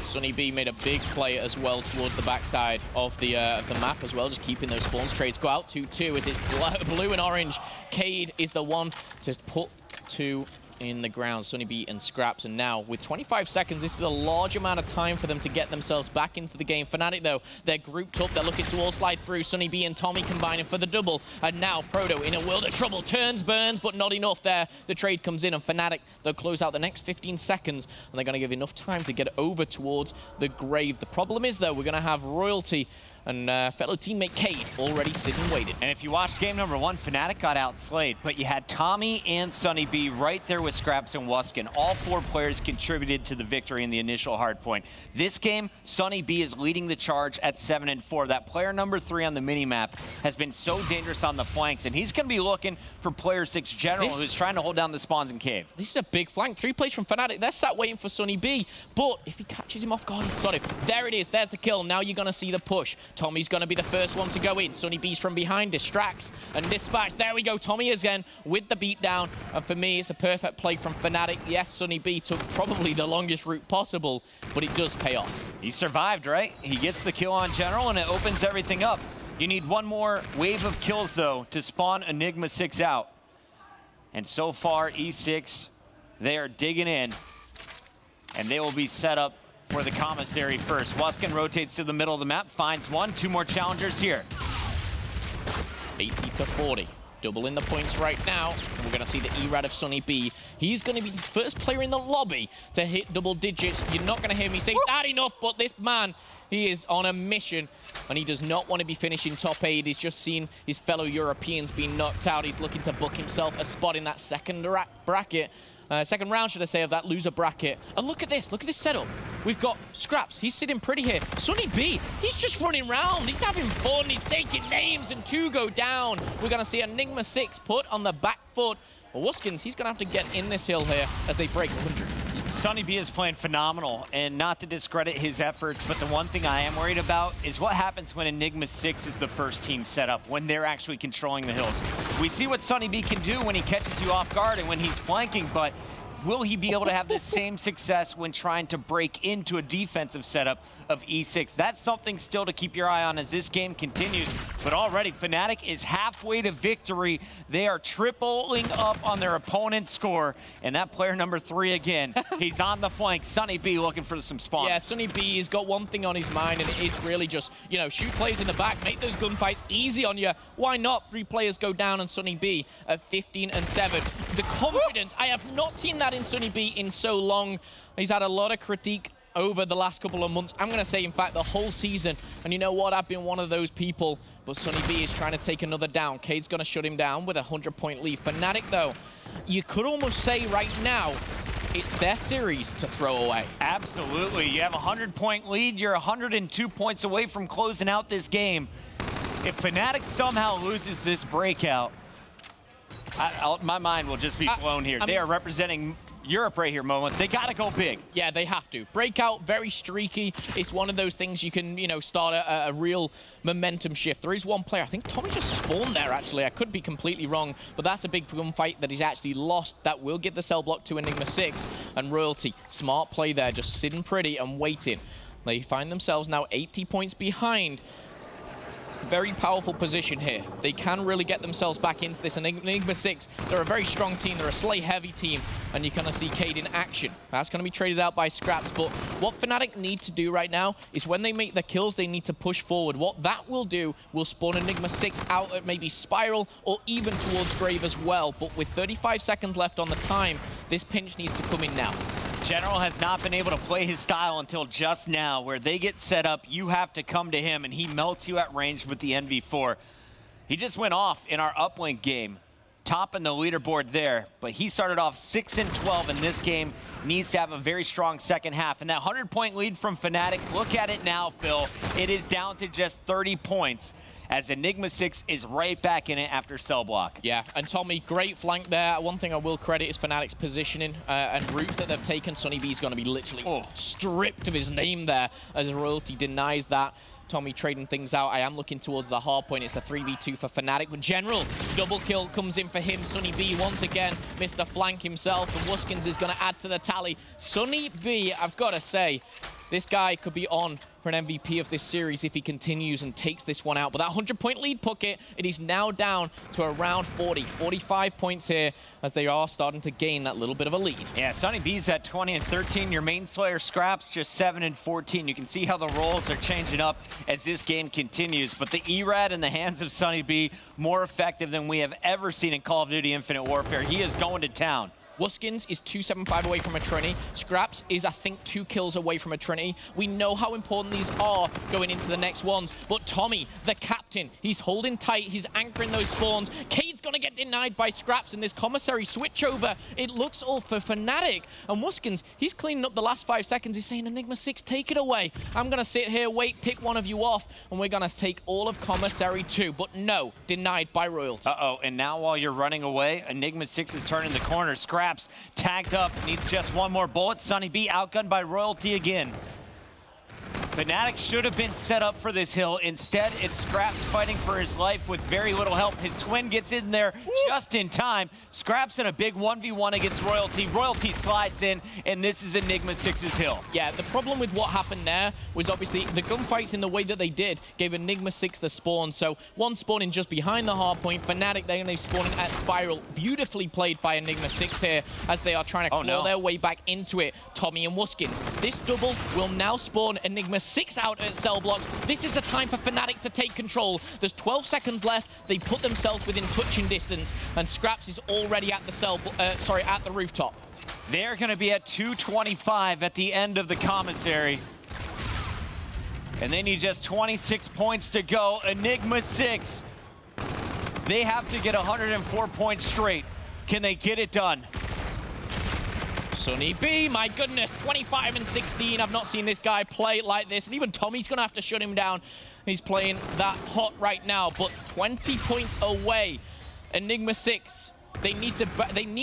Sunny B made a big play as well towards the backside of the map as well, just keeping those spawns. Trades go out 2-2 as it's blue and orange. Cade is the one to put 2 in the ground, Sunny B and Scraps. And now with 25 seconds, this is a large amount of time for them to get themselves back into the game. Fnatic, though, they're grouped up. They're looking to all slide through. Sunny B and Tommy combining for the double. And now Proto in a world of trouble. Turns, burns, but not enough there. The trade comes in, and Fnatic, they'll close out the next 15 seconds, and they're going to give enough time to get over towards the Grave. The problem is, though, we're going to have Royalty and fellow teammate Cade already sitting waiting. And if you watched game number 1, Fnatic got outslayed, but you had Tommy and Sunny B right there with Scraps and Wuskin. All 4 players contributed to the victory in the initial hard point. This game, Sunny B is leading the charge at 7-4. That player number 3 on the minimap has been so dangerous on the flanks, and he's going to be looking for player 6 General, who's trying to hold down the spawns in cave. This is a big flank. 3 plays from Fnatic. They're sat waiting for Sunny B, but if he catches him off guard, he's sorry. There it is. There's the kill. Now you're going to see the push. Tommy's going to be the first one to go in. Sunny B's from behind, distracts and dispatch. There we go. Tommy again with the beatdown. And for me, it's a perfect play from Fnatic. Yes, Sunny B took probably the longest route possible, but it does pay off. He survived, right? He gets the kill on General, and it opens everything up. You need one more wave of kills, though, to spawn Enigma6 out. And so far, E6, they are digging in. And they will be set up for the commissary first. Wuskin rotates to the middle of the map, finds one. 2 more challengers here. 80 to 40. Doubling the points right now. We're going to see the E-Rad of Sunny B. He's going to be the first player in the lobby to hit double digits. You're not going to hear me say that enough, but this man, he is on a mission, and he does not want to be finishing top 8. He's just seen his fellow Europeans being knocked out. He's looking to book himself a spot in that second bracket. Second round, should I say, of that loser bracket. And look at this setup. We've got Scraps, he's sitting pretty here. Sunny B, he's just running around. He's having fun, he's taking names, and 2 go down. We're gonna see Enigma6 put on the back foot. Well, Wuskins, he's gonna have to get in this hill here as they break 100. Sunny B is playing phenomenal, and not to discredit his efforts, but the one thing I am worried about is what happens when Enigma6 is the first team set up, when they're actually controlling the hills. We see what Sunny B can do when he catches you off guard and when he's flanking, but will he be able to have the same success when trying to break into a defensive setup of E6? That's something still to keep your eye on as this game continues. But already, Fnatic is halfway to victory. They are tripling up on their opponent's score. And that player number 3 again, he's on the flank. Sunny B looking for some spawns. Yeah, Sunny B has got one thing on his mind, and it is really just, you know, shoot players in the back, make those gunfights easy on you. Why not? 3 players go down, and Sunny B at 15 and 7. The confidence, I have not seen that in Sunny B in so long. He's had a lot of critique over the last couple of months. I'm going to say, in fact, the whole season. And you know what? I've been one of those people. But Sunny B is trying to take another down. Cade's going to shut him down with a 100-point lead. Fnatic, though, you could almost say right now, it's their series to throw away. Absolutely. You have a 100-point lead. You're 102 points away from closing out this game. If Fnatic somehow loses this breakout, my mind will just be blown here. They are representing Europe right here, Momo. They got to go big. Yeah, they have to. Breakout, very streaky. It's one of those things you can, you know, start a real momentum shift. There is one player. I think Tommy just spawned there, actually. I could be completely wrong, but that's a big gunfight that he's actually lost. That will give the cell block to Enigma6. And Royalty, smart play there, just sitting pretty and waiting. They find themselves now 80 points behind. Very powerful position here. They can really get themselves back into this. And Enigma6, they're a very strong team. They're a Slay-heavy team. And you're going to see Cade in action. That's going to be traded out by Scraps. But what Fnatic need to do right now is when they make the kills, they need to push forward. What that will do will spawn Enigma6 out at maybe Spiral or even towards Grave as well. But with 35 seconds left on the time, this pinch needs to come in now. General has not been able to play his style until just now. Where they get set up, you have to come to him, and he melts you at range with the NV4. He just went off in our uplink game, topping the leaderboard there, but he started off 6 and 12 in this game. Needs to have a very strong second half. And that 100-point lead from Fnatic, look at it now, Phil. It is down to just 30 points. As Enigma6 is right back in it after cell block. Yeah, and Tommy, great flank there. One thing I will credit is Fnatic's positioning and routes that they've taken. Sunny B's going to be literally stripped of his name there as Royalty denies that. Tommy trading things out. I am looking towards the hard point. It's a 3v2 for Fnatic. But General, double kill comes in for him. Sunny B once again missed the flank himself. And Wuskins is going to add to the tally. Sunny B, I've got to say, this guy could be on for an MVP of this series if he continues and takes this one out. But that 100-point lead pocket, it is now down to around 40, 45 points here as they are starting to gain that little bit of a lead. Yeah, Sunny B's at 20 and 13. Your main Slayer Scraps just 7 and 14. You can see how the roles are changing up as this game continues. But the E-Rad in the hands of Sunny B, more effective than we have ever seen in Call of Duty Infinite Warfare. He is going to town. Wuskins is 275 away from a Trinity. Scraps is, I think, 2 kills away from a Trinity. We know how important these are going into the next ones. But Tommy, the captain, he's holding tight. He's anchoring those spawns. Cade's going to get denied by Scraps in this commissary switchover. It looks all for Fnatic. And Wuskins, he's cleaning up the last 5 seconds. He's saying, Enigma6, take it away. I'm going to sit here, wait, pick one of you off, and we're going to take all of commissary too. But no, denied by Royalty. Uh-oh, and now while you're running away, Enigma6 is turning the corner. Scraps tagged up, needs just one more bullet. Sunny B outgunned by Royalty again. Fnatic should have been set up for this hill. Instead, it's Scraps fighting for his life with very little help. His twin gets in there just in time. Scraps in a big 1v1 against Royalty. Royalty slides in, and this is Enigma6's hill. Yeah, the problem with what happened there was obviously the gunfights in the way that they did gave Enigma6 the spawn. So one spawning just behind the hard point. Fnatic, they only spawning at Spiral. Beautifully played by Enigma6 here as they are trying to claw their way back into it. Tommy and Wuskins. This double will now spawn Enigma6 out at cell blocks. This is the time for Fnatic to take control. There's 12 seconds left. They put themselves within touching distance, and Scraps is already at the at the rooftop. They're going to be at 225 at the end of the commissary. And they need just 26 points to go. Enigma6, they have to get 104 points straight. Can they get it done? Sunny B, my goodness, 25 and 16. I've not seen this guy play like this. And even Tommy's going to have to shut him down. He's playing that hot right now, but 20 points away. Enigma6, they need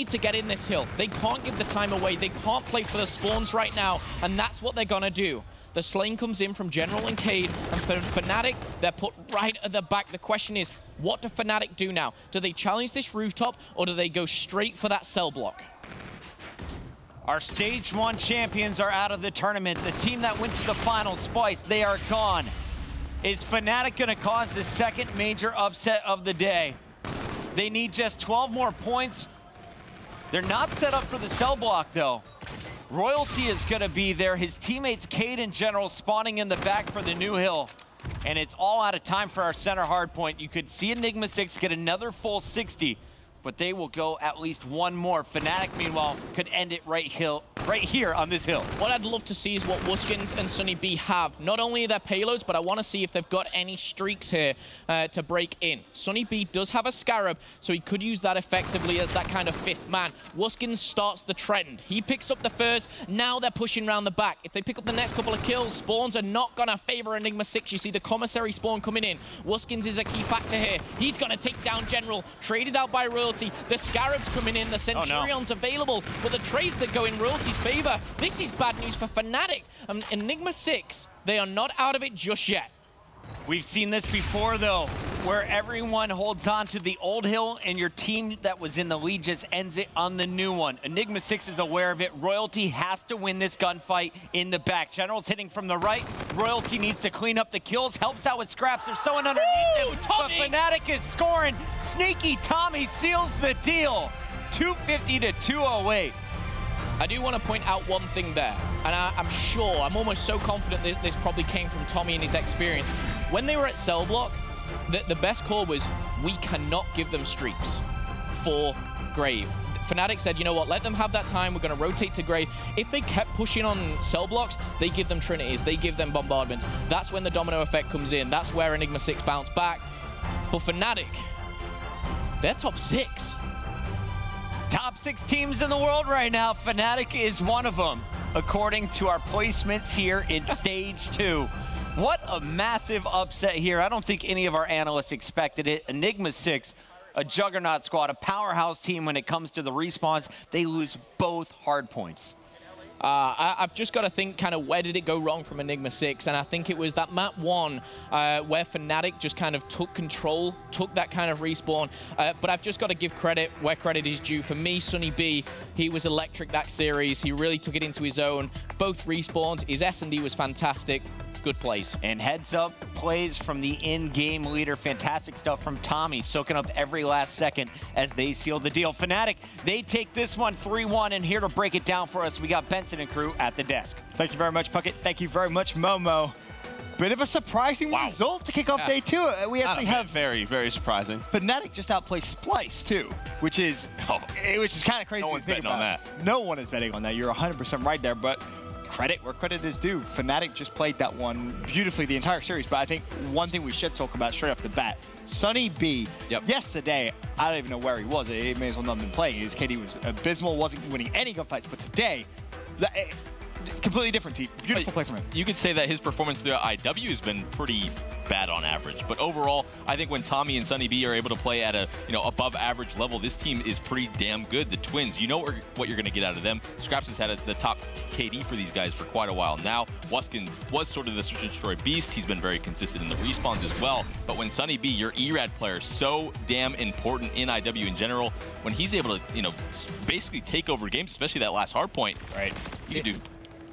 to get in this hill. They can't give the time away. They can't play for the spawns right now, and that's what they're going to do. The slaying comes in from General and Cade, and for Fnatic, they're put right at the back. The question is, what do Fnatic do now? Do they challenge this rooftop, or do they go straight for that cell block? Our Stage 1 champions are out of the tournament. The team that went to the final, Spice, they are gone. Is Fnatic going to cause the second major upset of the day? They need just 12 more points. They're not set up for the cell block, though. Royalty is going to be there. His teammates, Cade and General, spawning in the back for the new hill. And it's all out of time for our center hardpoint. You could see Enigma6 get another full 60. But they will go at least one more. Fnatic, meanwhile, could end it right here on this hill. What I'd love to see is what Wuskins and Sunny B have. Not only their payloads, but I want to see if they've got any streaks here to break in. Sunny B does have a Scarab, so he could use that effectively as that kind of fifth man. Wuskins starts the trend. He picks up the first. Now they're pushing around the back. If they pick up the next couple of kills, spawns are not going to favor Enigma6. You see the commissary spawn coming in. Wuskins is a key factor here. He's going to take down General, traded out by Royalty. The Scarab's coming in, the Centurion's available, but the trades that go in Royalty's favor. This is bad news for Fnatic. Enigma6, they are not out of it just yet. We've seen this before, though, where everyone holds on to the old hill and your team that was in the lead just ends it on the new one. Enigma6 is aware of it. Royalty has to win this gunfight in the back. General's hitting from the right. Royalty needs to clean up the kills. Helps out with Scraps. There's someone underneath him, but Fnatic is scoring. Sneaky Tommy seals the deal. 250 to 208. I do want to point out one thing there, and I'm sure, I'm almost so confident that this probably came from Tommy and his experience. When they were at cell block, the best call was, we cannot give them streaks for Grave. Fnatic said, you know what, let them have that time, we're going to rotate to Grave. If they kept pushing on cell blocks, they give them Trinities, they give them bombardments. That's when the domino effect comes in. That's where Enigma6 bounced back. But Fnatic, they're top 6. Top 6 teams in the world right now. Fnatic is one of them, according to our placements here in Stage 2. What a massive upset here. I don't think any of our analysts expected it. Enigma6, a juggernaut squad, a powerhouse team when it comes to the respawns. They lose both hard points. I've just got to think kind of where did it go wrong from Enigma6, and I think it was that map 1 where Fnatic just kind of took control, took that kind of respawn, but I've just got to give credit where credit is due. For me, Sunny B, he was electric that series. He really took it into his own. Both respawns, his S&D was fantastic. Good plays. And heads up plays from the in-game leader. Fantastic stuff from Tommy, soaking up every last second as they seal the deal. Fnatic, they take this one 3-1, and here to break it down for us, we got Benson and crew at the desk. Thank you very much, Puckett. Thank you very much, Momo. Bit of a surprising result to kick off day 2. We actually have very, very surprising. Fnatic just outplay Splice too, which is kind of crazy. No one's betting on that. No one is betting on that. You're 100% right there, but credit where credit is due. Fnatic just played that one beautifully the entire series, but I think one thing we should talk about straight off the bat, Sunny B, yesterday, I don't even know where he was. He may as well not have been playing. His KD was abysmal, wasn't winning any gunfights, but today, completely different team. Beautiful play from him. You could say that his performance throughout IW has been pretty bad on average, but overall, I think when Tommy and Sunny B are able to play at a above average level, this team is pretty damn good. The Twins, you know what you're going to get out of them. Scraps has had the top KD for these guys for quite a while now. Wuskin was sort of the search and destroy beast. He's been very consistent in the respawns as well. But when Sunny B, your ERAD player, so damn important in IW in general, when he's able to basically take over games, especially that last hard point, right? You can do.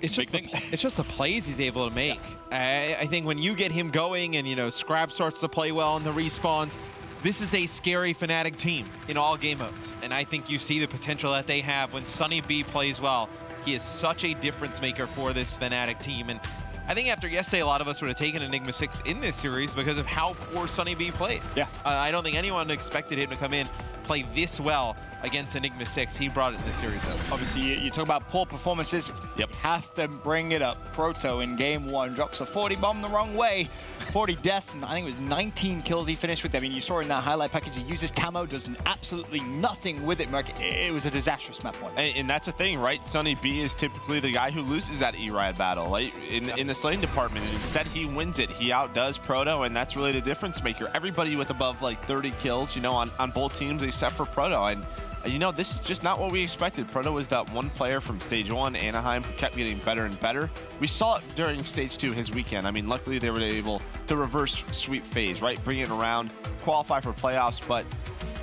It's big just, things. It's just the plays he's able to make. I think when you get him going and, Scrap starts to play well in the respawns, this is a scary Fnatic team in all game modes. And I think you see the potential that they have when Sunny B plays well. He is such a difference maker for this Fnatic team. And I think after yesterday, a lot of us would have taken Enigma6 in this series because of how poor Sunny B played. Yeah. I don't think anyone expected him to come in, play this well against Enigma6. He brought it in this series, though. Obviously, you talk about poor performances. Yep. You have to bring it up. Proto in game 1 drops a 40 bomb the wrong way. 40 deaths, and I think it was 19 kills he finished with. I mean, you saw in that highlight package, he uses camo, does absolutely nothing with it, Merc. It was a disastrous map one. And that's the thing, right? Sunny B is typically the guy who loses that ERAD battle, right? In the slaying department. And instead, he wins it. He outdoes Proto, and that's really the difference maker. Everybody with above like 30 kills, on both teams except for Proto. And this is just not what we expected. Proto was that one player from Stage 1, Anaheim, who kept getting better and better. We saw it during Stage 2, his weekend. I mean, luckily they were able to reverse sweep phase, right? Bring it around, qualify for playoffs, but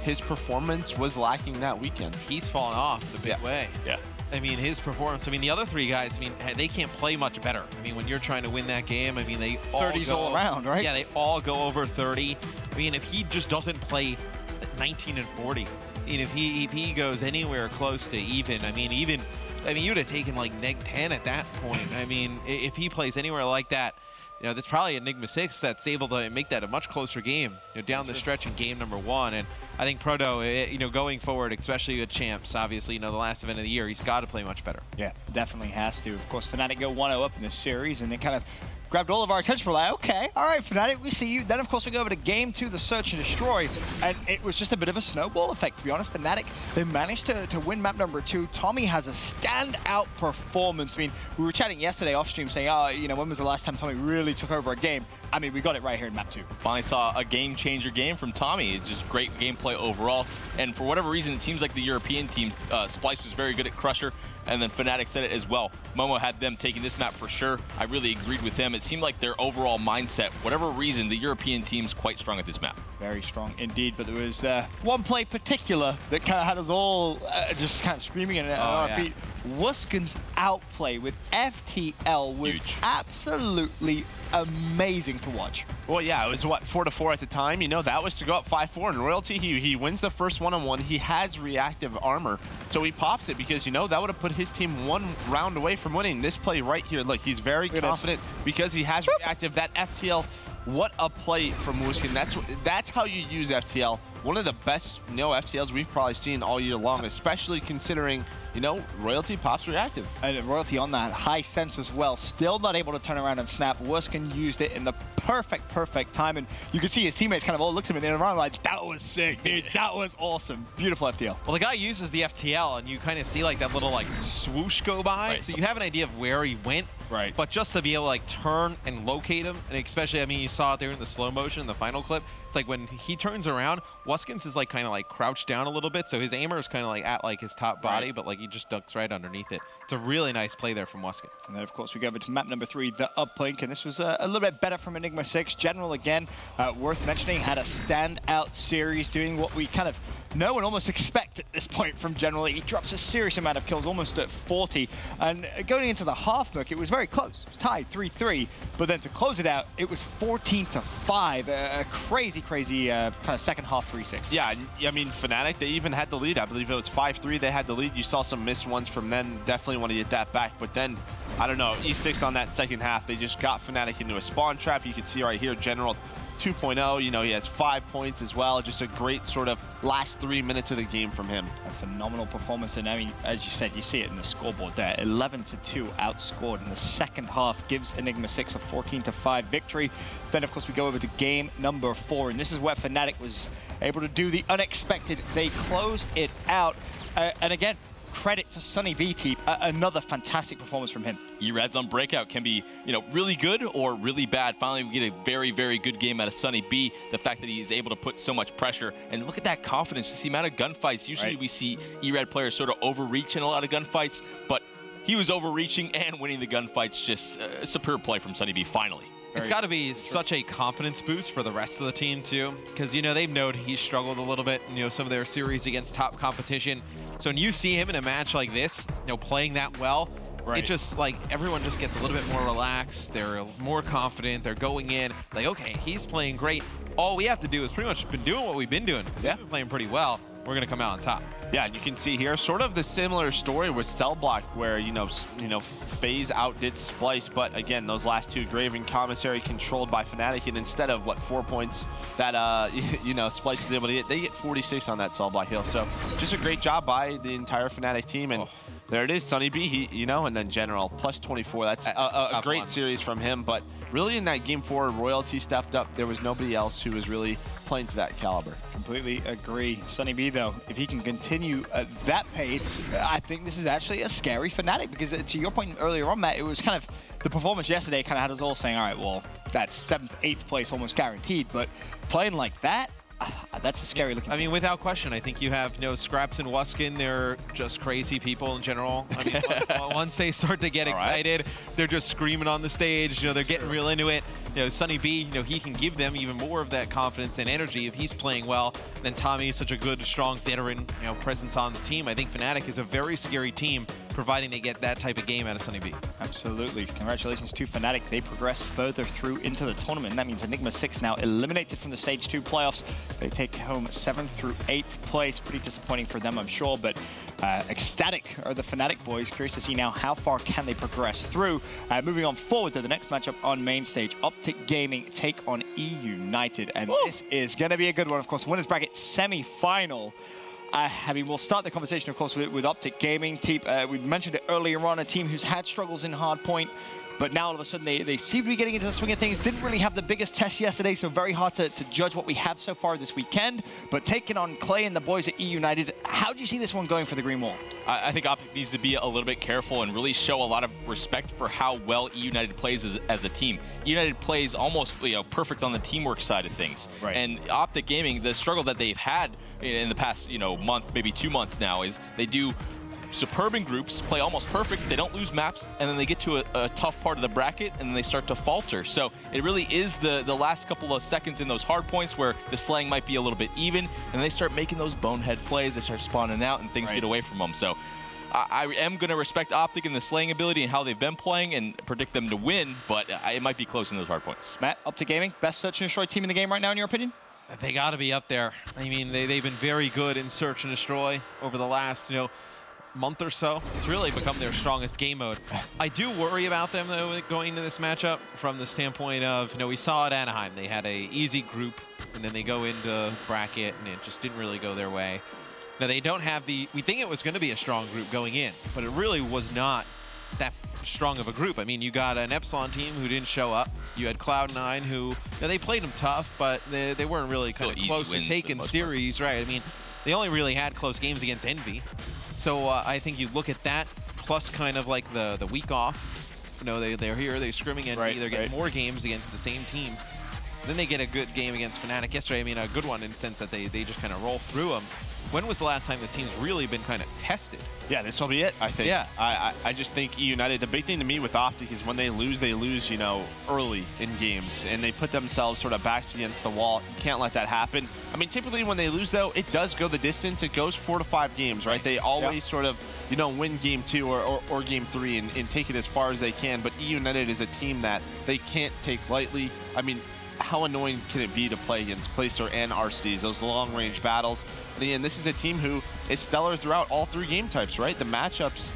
his performance was lacking that weekend. He's fallen off the big way. Yeah. I mean, his performance, the other three guys, they can't play much better. When you're trying to win that game, they all 30s all around, right? Yeah, they all go over 30. If he just doesn't play 19 and 40, if he goes anywhere close to even, you'd have taken like neg 10 at that point. If he plays anywhere like that, there's probably Enigma6 that's able to make that a much closer game down the stretch in game number 1. And I think Proto, going forward, especially with champs, obviously, the last event of the year, he's got to play much better. Yeah, definitely has to. Of course, Fnatic go 1-0 up in this series, and it kind of grabbed all of our attention. We're like, okay, all right, Fnatic, we see you. Then, of course, we go over to game 2, the search and destroy, and it was just a bit of a snowball effect, to be honest. Fnatic, they managed to win map number 2. Tommy has a standout performance. We were chatting yesterday off stream saying, when was the last time Tommy really took over a game? We got it right here in map 2. Finally saw a game-changer game from Tommy. It's just great gameplay overall. And for whatever reason, it seems like the European teams, Splice was very good at Crusher, and then Fnatic said it as well. Momo had them taking this map for sure. I really agreed with him. It seemed like their overall mindset, whatever reason, the European team's quite strong at this map. Very strong indeed, but there was one play particular that kind of had us all just kind of screaming at our feet. Wuskin's outplay with FTL was absolutely amazing to watch. Well, yeah, it was, 4-4 at the time. That was to go up 5-4. And Royalty, he wins the first one-on-one. He has reactive armor, so he pops it because, that would have put his team one round away from winning. This play right here, look, he's very confident because he has reactive. That FTL, what a play from Wuskin. That's how you use FTL. One of the best, FTLs we've probably seen all year long, especially considering, Royalty pops reactive. And Royalty on that high sense as well. Still not able to turn around and snap. Wuskin used it in the perfect time. And you can see his teammates kind of all looked at him and they're around like, that was sick, dude. That was awesome. Beautiful FTL. Well, the guy uses the FTL and you kind of see like that little swoosh go by. Right. So you have an idea of where he went. Right. But just to be able to turn and locate him, and especially, you saw it there in the slow motion in the final clip. It's like when he turns around, Wuskins is kind of crouched down a little bit, so his aimer is kind of at his top body, but he just ducks right underneath it. It's a really nice play there from Wuskin. And then of course we go over to map number 3, the uplink, and this was a little bit better from Enigma6. General again, worth mentioning, had a standout series doing what we kind of know and almost expect at this point from General. He drops a serious amount of kills, almost at 40, and going into the half Merc, it was very close. It was tied 3-3, but then to close it out, it was 14-5, a crazy kind of second half 3-6. Yeah, Fnatic, they even had the lead. I believe it was 5-3. They had the lead. You saw some missed ones from them. Definitely want to get that back. But then, I don't know, E6 on that second half, they just got Fnatic into a spawn trap. You can see right here, General 2.0, he has 5 points as well. Just a great sort of last 3 minutes of the game from him. A phenomenal performance, and as you said, you see it in the scoreboard there. 11-2 outscored in the second half, gives Enigma6 a 14-5 victory. Then, of course, we go over to game number 4, and this is where Fnatic was able to do the unexpected. They close it out, and again, credit to Sunny B team. Another fantastic performance from him. Erad's on breakout can be, really good or really bad. Finally, we get a very, very good game out of Sunny B. The fact that he is able to put so much pressure, and look at that confidence, just the amount of gunfights. Usually we see Erad players sort of overreach in a lot of gunfights, but he was overreaching and winning the gunfights. Just superb play from Sunny B, finally. It's got to be such a confidence boost for the rest of the team, too, because, they've known he's struggled a little bit in, some of their series against top competition. So when you see him in a match like this, playing that well, it just, everyone just gets a little bit more relaxed. They're more confident. They're going in, like, okay, he's playing great. All we have to do is pretty much been doing what we've been doing. He's been playing pretty well. We're going to come out on top. Yeah, you can see here sort of the similar story with Cell Block where, FaZe outdid Splice, but again, those last two, Graven Commissary controlled by Fnatic, and instead of, 4 points that, Splice is able to get, they get 46 on that Cell Block hill. So just a great job by the entire Fnatic team. And there it is, Sunny B, and then General, plus 24. That's a great series from him. But really in that game 4, Royalty stepped up. There was nobody else who was really playing to that caliber. Completely agree. Sunny B, though, if he can continue at that pace, I think this is actually a scary Fnatic, because to your point earlier on, Matt, it was kind of the performance yesterday kind of had us all saying, all right, well, that's 7th, 8th place almost guaranteed, but playing like that, that's a scary looking thing. Without question, I think you have Scraps and Wuskin. They're just crazy people in general. Once they start to get excited, they're just screaming on the stage. They're getting real into it. Sunny B, he can give them even more of that confidence and energy if he's playing well. Then Tommy is such a good, strong veteran, presence on the team. I think Fnatic is a very scary team, providing they get that type of game out of Sunny B. Absolutely. Congratulations to Fnatic. They progress further through into the tournament. And that means Enigma6 now eliminated from the Stage 2 playoffs. They take home 7th through 8th place. Pretty disappointing for them, I'm sure, but ecstatic are the Fnatic boys. Curious to see now how far can they progress through. Moving on forward to the next matchup on main stage. Optic Gaming take on E United, and this is going to be a good one. Of course, winners bracket semi-final. We'll start the conversation, of course, with Optic Gaming. Team, we mentioned it earlier on, a team who's had struggles in hardpoint, but now all of a sudden they seem to be getting into the swing of things. Didn't really have the biggest test yesterday, so very hard to judge what we have so far this weekend. But taking on Clay and the boys at E United, how do you see this one going for the Green Wall? I think Optic needs to be a little bit careful and really show a lot of respect for how well E United plays as a team. E United plays almost perfect on the teamwork side of things. And Optic Gaming, the struggle that they've had in the past month, maybe 2 months now, is they do superb in groups, play almost perfect, they don't lose maps, and then they get to a tough part of the bracket and then they start to falter. So it really is the last couple of seconds in those hard points where the slaying might be a little bit even, and they start making those bonehead plays, they start spawning out and things get away from them. So I am going to respect Optic and the slaying ability and how they've been playing and predict them to win, but it might be close in those hard points. Matt, Optic Gaming, best search and destroy team in the game right now in your opinion? They got to be up there. They've been very good in search and destroy over the last, month or so. It's really become their strongest game mode. I do worry about them, though, going into this matchup from the standpoint of, we saw at Anaheim, they had a easy group, and then they go into bracket, and it just didn't really go their way. Now, they don't have we think it was going to be a strong group going in, but it really was not that strong of a group. You got an Epsilon team who didn't show up. You had Cloud9 who, they played them tough, but they weren't really kind of close to taking series, right? They only really had close games against Envy. So I think you look at that, plus kind of like the week off. They're here, they're scrimming Envy, they're getting more games against the same team. Then they get a good game against Fnatic yesterday. A good one in the sense that they just kind of roll through them. When was the last time this team's really been kind of tested? Yeah, this will be it, I think. Yeah. I just think E United, the big thing to me with Optic is when they lose, early in games, and they put themselves sort of backs against the wall. You can't let that happen. Typically when they lose, though, it does go the distance. It goes 4 to 5 games, right? They always sort of, win game 2 or game 3 and take it as far as they can. But E United is a team that they can't take lightly. How annoying can it be to play against Placer and RCs, those long-range battles? And this is a team who is stellar throughout all 3 game types, right? The matchups,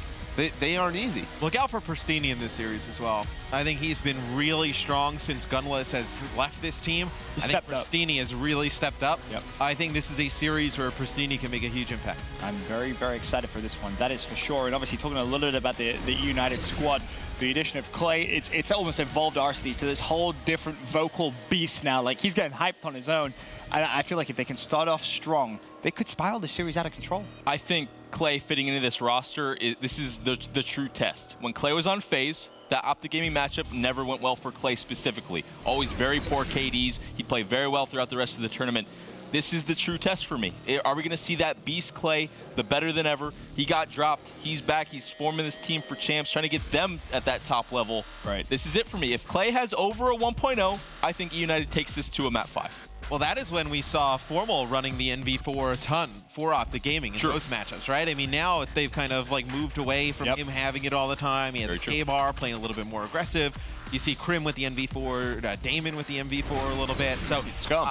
they aren't easy. Look out for Pristini in this series as well. I think he's been really strong since Gunless has left this team. I think Pristini has really stepped up. I think this is a series where Pristini can make a huge impact. I'm very, very excited for this one. That is for sure. And obviously talking a little bit about the United squad, the addition of Clay, it's almost evolved RCD to this whole different vocal beast now. He's getting hyped on his own. I feel like if they can start off strong, they could spiral the series out of control. I think Clay fitting into this roster, this is the true test. When Clay was on FaZe, that Optic Gaming matchup never went well for Clay specifically. Always very poor KDs. He'd play very well throughout the rest of the tournament. This is the true test for me. Are we going to see that beast Clay, the better than ever? He got dropped. He's back. He's forming this team for champs, trying to get them at that top level. Right. This is it for me. If Clay has over a 1.0, I think E United takes this to a map 5. Well, that is when we saw Formal running the NV4 a ton for Optic Gaming in those matchups, right? I mean, now they've kind of like moved away from him having it all the time. He has a K-Bar playing a little bit more aggressive. You see Krim with the NV4, Damon with the NV4 a little bit. So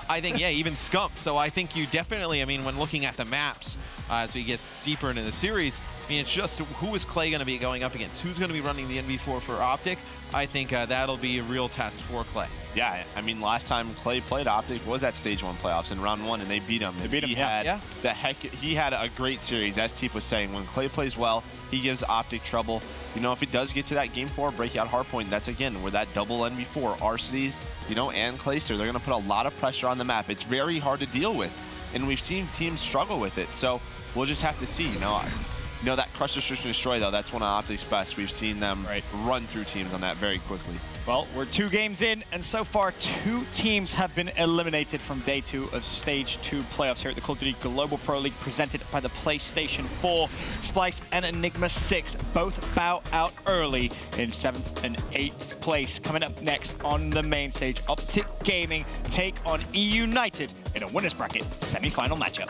I think, yeah, even Scump. So I think you definitely, I mean, when looking at the maps as we get deeper into the series, I mean, it's just who is Clay going to be going up against? Who's going to be running the NV4 for Optic? I think that'll be a real test for Clay. Yeah, I mean, last time Clay played Optic was at Stage 1 playoffs in round 1, and they beat him. He had a great series, as Teep was saying. When Clay plays well, he gives Optic trouble. You know, if it does get to that Game 4 breakout hardpoint, that's, again, where that double NV4, Arcitys, you know, and Clayster, they're going to put a lot of pressure on the map. It's very hard to deal with, and we've seen teams struggle with it. So we'll just have to see, you know, that Crush, Destruction, Destroy, though, that's one of Optic's best. We've seen them run through teams on that very quickly. Well, we're 2 games in, and so far 2 teams have been eliminated from day 2 of Stage 2 playoffs here at the Call of Duty Global Pro League presented by the PlayStation 4. Splyce and Enigma6 both bow out early in 7th and 8th place. Coming up next on the main stage, Optic Gaming take on E United in a winner's bracket semi-final matchup.